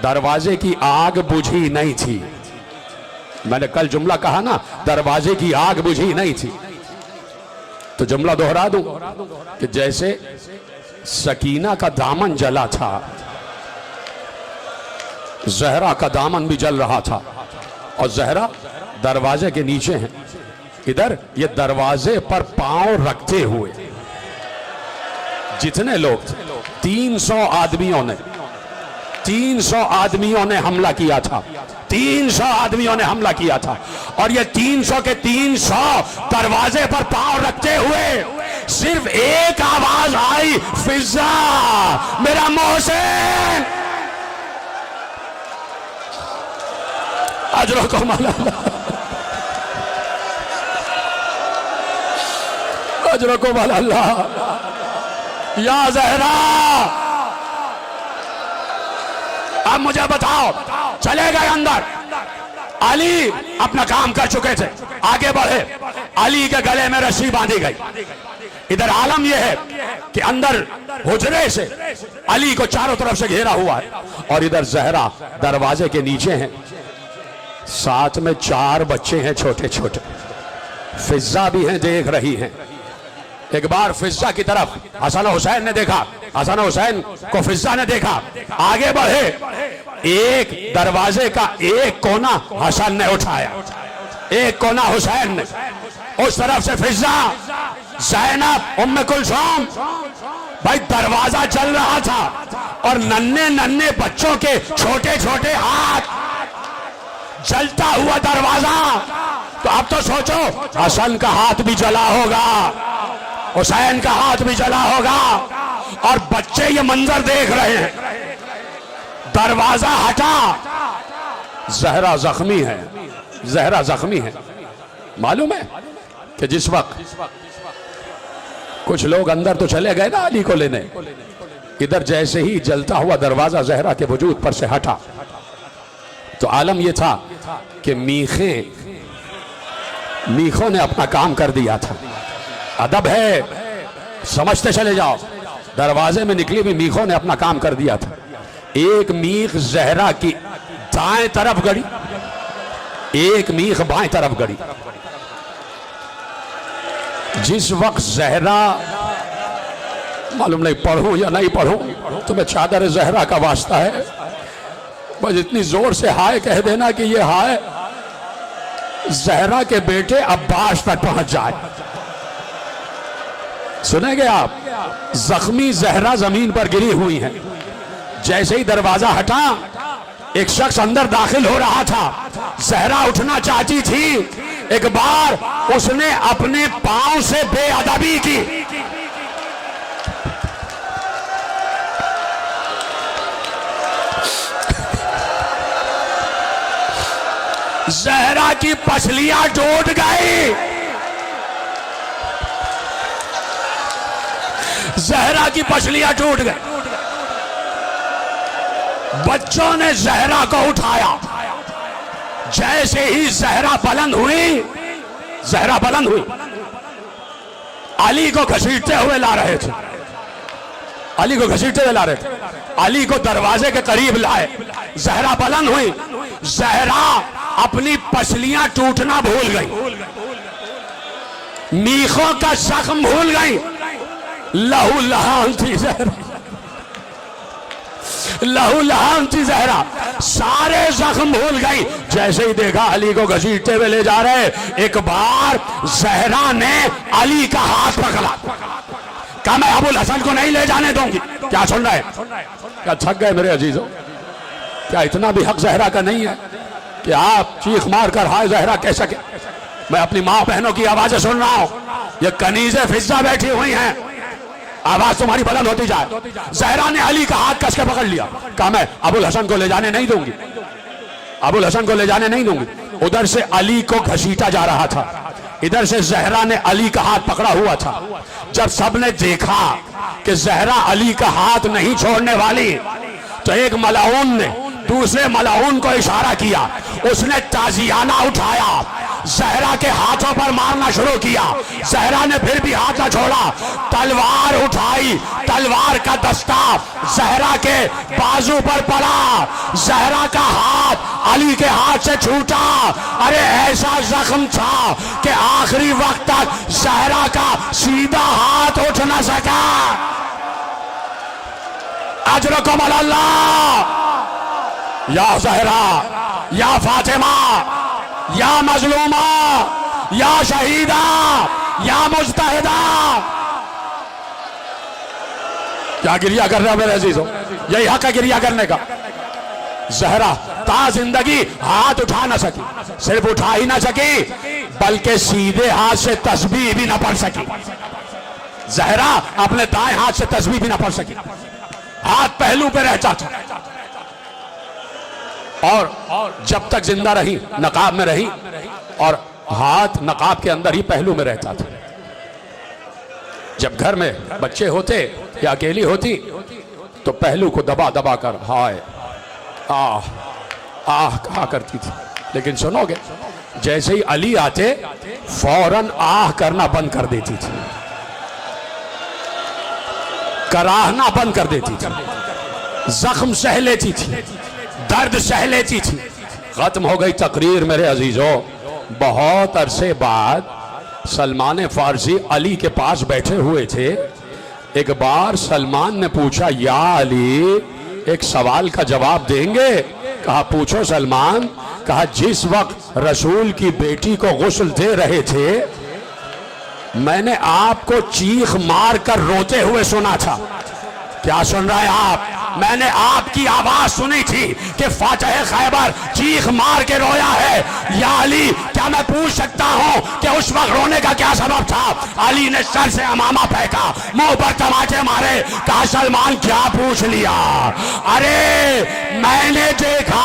दरवाजे की आग बुझी नहीं थी। मैंने कल जुमला कहा ना, दरवाजे की आग बुझी नहीं थी। तो जुमला दोहरा दूं कि जैसे सकीना का दामन जला था, ज़हरा का दामन भी जल रहा था और ज़हरा दरवाजे के नीचे हैं। इधर ये दरवाजे पर पांव रखते हुए जितने लोग थे, 300 आदमियों ने हमला किया था। 300 आदमियों ने हमला किया था और ये 300 के 300 दरवाजे पर पांव रखते हुए सिर्फ एक आवाज आई, फिजा मेरा मोहसिन। अजरों को माला, अजरों को माला अल्लाह। या ज़हरा, अब मुझे बताओ, चले गए अंदर। अली अपना काम कर चुके थे, आगे बढ़े। अली के गले में रस्सी बांधी गई। इधर आलम यह है कि अंदर हुजरे से अली को चारों तरफ से घेरा हुआ है और इधर ज़हरा दरवाजे के नीचे हैं। साथ में 4 बच्चे हैं छोटे छोटे। फिजा भी हैं, देख रही हैं। एक बार फिजा की तरफ हसन हुसैन ने देखा, हसन हुसैन को फिजा ने देखा। आगे बढ़े, एक दरवाजे का एक कोना हसन ने उठाया, एक कोना हुसैन ने। उस तरफ से फिजा, ज़ैनब, उम्मे कुलसूम। भाई दरवाजा चल रहा था और नन्हे नन्हे बच्चों के छोटे छोटे हाथ, जलता हुआ दरवाजा। तो अब तो सोचो, हसन का हाथ भी जला होगा, हुसैन का हाथ भी जला होगा और बच्चे ये मंजर देख रहे हैं। दरवाजा हटा, ज़हरा जख्मी है, ज़हरा जख्मी है। मालूम है कि जिस वक्त कुछ लोग अंदर तो चले गए ना अली को लेने। इधर जैसे ही जलता हुआ दरवाजा ज़हरा के वजूद पर से हटा तो आलम यह था कि मीखों ने अपना काम कर दिया था। अदब है, समझते चले जाओ। दरवाजे में निकली भी मीखों ने अपना काम कर दिया था। एक मीख ज़हरा की दाएं तरफ गड़ी, एक मीख बाएं तरफ गड़ी। जिस वक्त ज़हरा, मालूम नहीं पढ़ूं या नहीं पढ़ूं, तुम्हें चादर ज़हरा का वास्ता है, बस इतनी जोर से हाय कह देना कि ये हाय ज़हरा के बेटे अब्बास तक पहुंच जाए। सुनेंगे आप? जख्मी ज़हरा जमीन पर गिरी हुई है। जैसे ही दरवाजा हटा, एक शख्स अंदर दाखिल हो रहा था। ज़हरा उठना चाहती थी, एक बार उसने अपने पांव से बेअदबी की। ज़हरा की पसलियां टूट गई। ज़हरा की पसलियां टूट गई। बच्चों ने ज़हरा को उठाया। जैसे ही ज़हरा बुलंद हुई, अली को घसीटते हुए ला रहे थे। अली को दरवाजे के करीब लाए। ज़हरा बुलंद हुई। ज़हरा अपनी पसलियां टूटना भूल गई, मीखों का जख्म भूल गई। लहू लहान थी ज़हरा, सारे जख्म भूल गई। जैसे ही देखा अली को घसीटते हुए ले जा रहे, एक बार ज़हरा ने अली का हाथ पकड़ा, कहा मैं अबुल हसन को नहीं ले जाने दूंगी। क्या सुन रहे? क्या थक गए मेरे अजीजों? क्या इतना भी हक ज़हरा का नहीं है कि आप चीख मार कर हाय ज़हरा कह सके? मैं अपनी माँ बहनों की आवाजें सुन रहा हूं, ये कनीज़े फिज़्ज़ा बैठी हुई हैं, आवाज तुम्हारी बुलंद होती जाए। ज़हरा ने अली का हाथ कस के पकड़ लिया, कहा मैं अबुल हसन को ले जाने नहीं दूंगी, अबुल हसन को ले जाने नहीं दूंगी। उधर से अली को घसीटा जा रहा था, इधर से ज़हरा ने अली का हाथ पकड़ा हुआ था। जब सबने देखा कि ज़हरा अली का हाथ नहीं छोड़ने वाली, तो एक मलाऊन ने दूसरे मलाऊन को इशारा किया, उसने ताजियाना उठाया, ज़हरा के हाथों पर मारना शुरू किया। ज़हरा ने फिर भी हाथ न छोड़ा, तलवार उठाई, तलवार का दस्ता ज़हरा के बाजू पर पड़ा। ज़हरा का हाथ अली के हाथ से छूटा। अरे ऐसा जख्म था कि आखिरी वक्त तक ज़हरा का सीधा हाथ उठ न सका। अजरकुम अल्लाह, या ज़हरा, या फातिमा, या मजलूमा, या शहीदा, या मुजतहिदा। क्या गिरिया कर रहे हो मेरे अजीजों? यही हक है गिरिया करने का। ज़हरा ता जिंदगी हाथ उठा ना सकी, सिर्फ उठा ही ना सकी बल्कि सीधे हाथ से तस्बीह भी ना पढ़ सकी। ज़हरा अपने दाएं हाथ से तस्बीह भी ना पढ़ सकी, हाथ पहलू पे रहता था। और जब तक जिंदा रही नकाब में रही, और हाथ नकाब के अंदर ही पहलू में रहता था। जब घर में बच्चे होते या अकेली होती तो पहलू को दबा दबा कर हाय आह आह कहा करती थी। लेकिन सुनोगे, जैसे ही अली आते फौरन आह करना बंद कर देती थी, कराहना बंद कर देती थी, जख्म सह लेती थी, दर्द सह लेती थी। खत्म हो गई तकरीर मेरे अजीजों। बहुत अरसे बाद सलमान फारसी अली के पास बैठे हुए थे। एक बार सलमान ने पूछा, या अली एक सवाल का जवाब देंगे? कहा पूछो सलमान। कहा जिस वक्त रसूल की बेटी को गुस्ल दे रहे थे, मैंने आपको चीख मार कर रोते हुए सुना था। क्या सुन रहे हैं आप? मैंने आपकी आवाज सुनी थी कि फातिह खैबर चीख मार के रोया है। या अली, क्या मैं पूछ सकता हूं कि उस वक्त रोने का क्या सबब था? अली ने सर से अमामा फेंका, मुंह पर तमाचे मारे, कहा सलमान क्या पूछ लिया? अरे मैंने देखा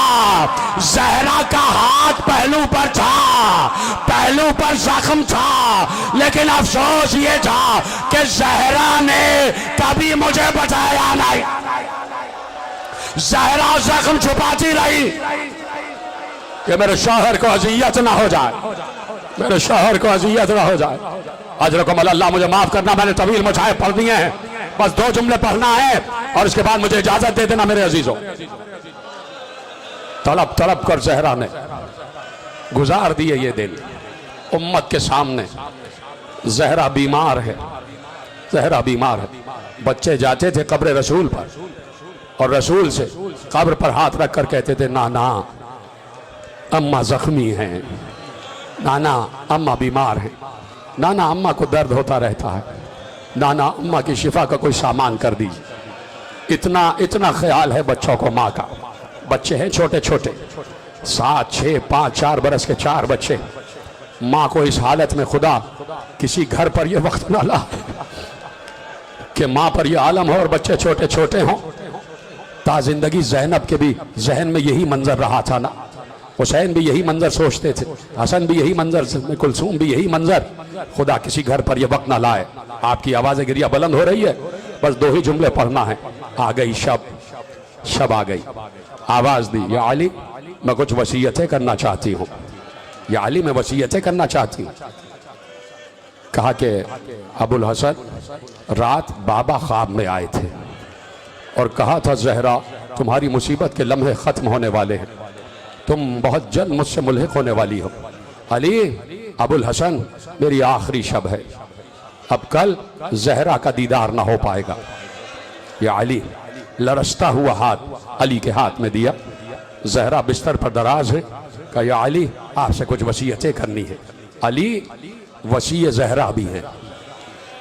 ज़हरा का हाथ पहलू पर था, पहलू पर जख्म था, लेकिन अफसोस ये था कि जहरा ने कभी मुझे बताया नहीं। जहरा जख्म छुपाती रही कि मेरे शौहर को अजियत ना हो जाए, मेरे शौहर को अजियत ना हो जाए। अजरकुम अल्लाह, मुझे माफ करना, मैंने तवील मुछाए पढ़ दिए हैं, बस 2 जुमले पढ़ना है और इसके बाद मुझे इजाजत दे देना मेरे अजीजों। तड़प तड़प कर जहरा ने गुजार दिए ये दिन उम्मत के सामने। जहरा बीमार है, जहरा बीमार है। बच्चे जाते थे कब्र रसूल पर और रसूल से कब्र पर हाथ रख कर कहते थे, नाना अम्मा जख्मी हैं, नाना अम्मा बीमार हैं, नाना अम्मा को दर्द होता रहता है, नाना अम्मा की शिफा का कोई सामान कर दीजिए। इतना इतना ख्याल है बच्चों को माँ का। बच्चे हैं छोटे छोटे, 7, 6, 5, 4 बरस के 4 बच्चे। माँ को इस हालत में खुदा किसी घर पर यह वक्त ना ला कि माँ पर यह आलम हो और बच्चे छोटे छोटे हों। ता जिंदगी ज़ैनब के भी जहन में यही मंजर रहा था ना। हुसैन भी यही मंजर सोचते थे, हसन भी यही मंजर, कुलसूम भी यही मंजर। खुदा किसी घर पर यह वक्त ना लाए। आपकी आवाज़ गिरिया बुलंद हो रही है, बस 2 ही जुमले पढ़ना है। आ गई शब, शब आ गई, आवाज दी, या अली मैं कुछ वसीयतें करना चाहती हूँ, या अली मैं वसीयतें करना चाहती हूँ। कहा कि अबुल हसन रात बाबा ख्वाब में आए थे और कहा था जहरा तुम्हारी मुसीबत के लम्हे खत्म होने वाले हैं, तुम बहुत जल्द मुझसे मुल्हिक होने वाली हो। अली अबुल हसन मेरी आखिरी शब है, अब कल जहरा का दीदार ना हो पाएगा। या अली लरसता हुआ हाथ अली के हाथ में दिया। जहरा बिस्तर पर दराज है। कहा या अली आपसे कुछ वसीयतें करनी है। अली वसी जहरा भी है,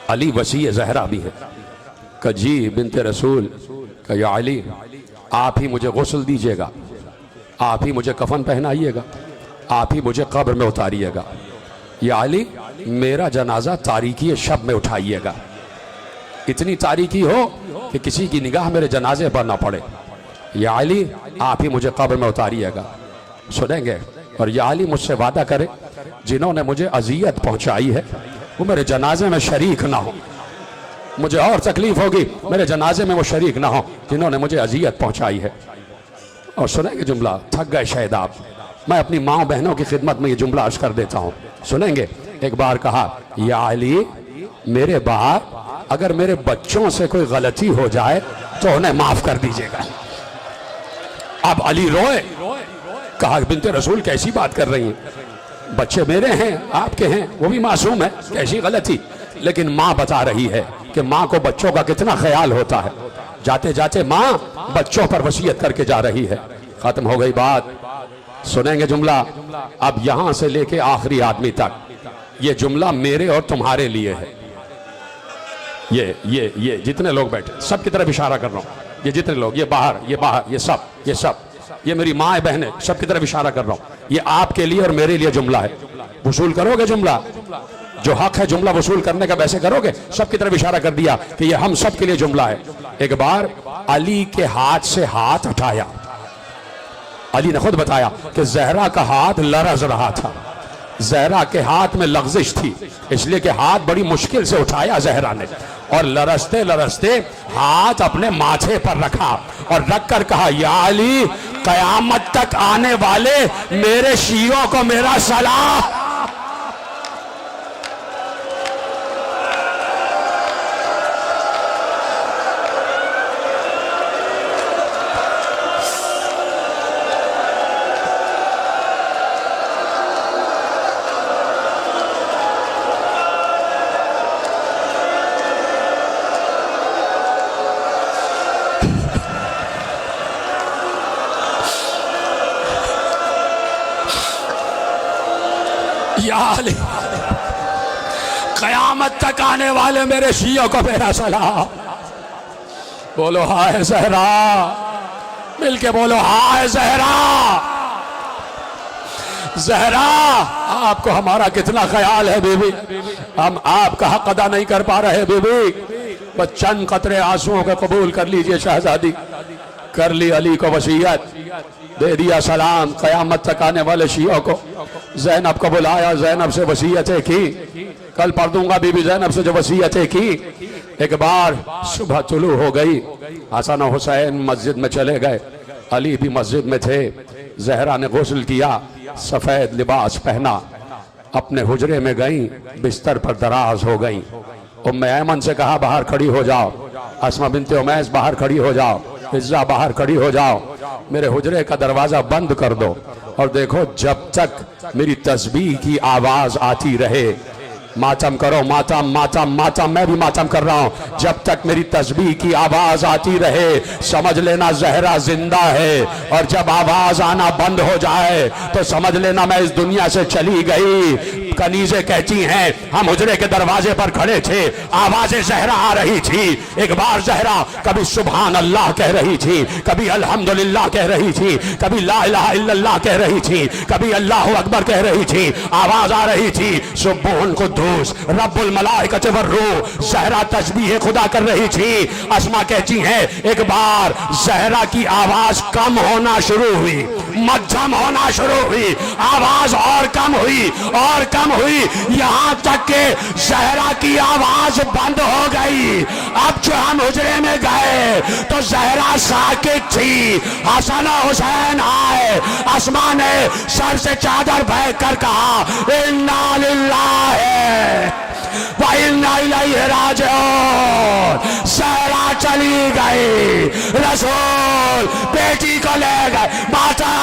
अली वसी जहरा भी है। कहा जी बिनते रसूल। कहा या अली आप ही मुझे गुस्ल दीजिएगा, आप ही मुझे कफन पहनाइएगा, आप ही मुझे कब्र में उतारिएगा। या अली मेरा जनाजा तारीकी शब में उठाइएगा, इतनी तारीकी हो कि किसी की निगाह मेरे जनाजे पर ना पड़े। या अली आप ही मुझे कब्र में उतारिएगा। सुनेंगे? और या अली मुझसे वादा करे जिन्होंने मुझे अजियत पहुंचाई है वो मेरे जनाजे में शरीक ना हो, मुझे और तकलीफ होगी, मेरे जनाजे में वो शरीक ना हो जिन्होंने मुझे अजियत पहुंचाई है। और सुनेंगे जुमला? थक गए शायद आप, मैं अपनी माँ बहनों की खिदमत में ये जुमला अर्ज कर देता हूँ। सुनेंगे? एक बार कहा या अली मेरे बाप अगर मेरे बच्चों से कोई गलती हो जाए तो उन्हें माफ कर दीजिएगा। अब अली रोए। कहा बिनते रसूल कैसी बात कर रही हैं, बच्चे मेरे हैं आपके हैं, वो भी मासूम है, कैसी गलती। लेकिन माँ बता रही है कि माँ को बच्चों का कितना ख्याल होता है। जाते जाते माँ बच्चों पर वसीयत करके जा रही है। खत्म हो गई बात। सुनेंगे जुमला? अब यहां से लेके आखिरी आदमी तक ये जुमला मेरे और तुम्हारे लिए है। ये जितने लोग बैठे सब की तरफ इशारा कर रहा हूं, ये जितने लोग, ये बाहर, ये सब, ये मेरी माँ बहनें, सब की तरफ इशारा कर रहा हूं। ये आपके लिए और मेरे लिए जुमला है। वसूल करोगे जुमला? जो हक है जुमला वसूल करने का वैसे करोगे? सब की तरफ इशारा कर दिया कि ये हम सब के लिए जुमला है। एक बार अली के हाथ से हाथ हटाया। अली ने खुद बताया कि जहरा का हाथ लरज रहा था, जहरा के हाथ में लग़ज़िश थी, इसलिए कि हाथ बड़ी मुश्किल से उठाया जहरा ने और लरसते लरसते हाथ अपने माथे पर रखा और रखकर कहा या अली कयामत तक आने वाले मेरे शियों को मेरा सलाम। कयामत तक आने वाले मेरे शियों को मेरा सलाम। बोलो हाय जहरा, मिलके बोलो हाय जहरा। जहरा आपको हमारा कितना ख्याल है बीबी, हम आपका हक अदा नहीं कर पा रहे बीबी, बस चंद कतरे आंसुओं को कबूल कर लीजिए शहजादी। कर ली अली को वसीयत, दे दिया सलाम कयामत तक आने वाले शियों को। ज़ैनब को बुलाया, ज़ैनब से वसीयतें की। कल पढ़ दूंगा बीबी ज़ैनब से जो वसीयतें की। एक बार सुबह तुलू हो गई, हसन और हुसैन मस्जिद में चले गए, अली भी मस्जिद में थे। जहरा ने गुस्ल किया, सफेद लिबास पहना, अपने हुजरे में गई, बिस्तर पर दराज हो गई। उम्मे ऐमन से कहा बाहर खड़ी हो जाओ, अस्मा बिनते उमैस बाहर खड़ी हो जाओ, हिज्जा बाहर खड़ी हो जाओ, मेरे हुजरे का दरवाजा बंद कर दो और देखो जब तक मेरी तस्बीह की आवाज आती रहे, मातम करो, मातम मातम मातम, मैं भी मातम कर रहा हूं, जब तक मेरी तस्बीह की आवाज आती रहे समझ लेना जहरा जिंदा है, और जब आवाज आना बंद हो जाए तो समझ लेना मैं इस दुनिया से चली गई। कनीज़े कहती हैं हम हुजरे के दरवाजे पर खड़े थे, आवाजें जहरा आ रही थी। एक बार जहरा कभी सुभान अल्लाह कह रही थी, कभी अल्हम्दुलिल्लाह कह रही थी, कभी ला इलाहा इल्लल्लाह कह रही थी, कभी अल्लाहु अकबर कह रही थी। आवाज आ रही थी सुब्बुन कुद्दूस रब्बुल मलाइकत वर्रूह, जहरा तस्बीह खुदा कर रही थी। अस्मा कहती हैं एक बार जहरा की आवाज कम होना शुरू हुई, मध्यम होना शुरू हुई, आवाज और कम हुई और कम हुई, यहां तक के जहरा की आवाज बंद हो गई। अब जो हम हुजरे में गए तो जहरा साकित थी, हसन और हुसैन आए, अस्मा ने सर से चादर फेंक कर कहा इन्ना लिल्लाहि व इन्ना इलैहि राजिऊन। जहरा चली गई, रसूल बेटी को ले गए, माता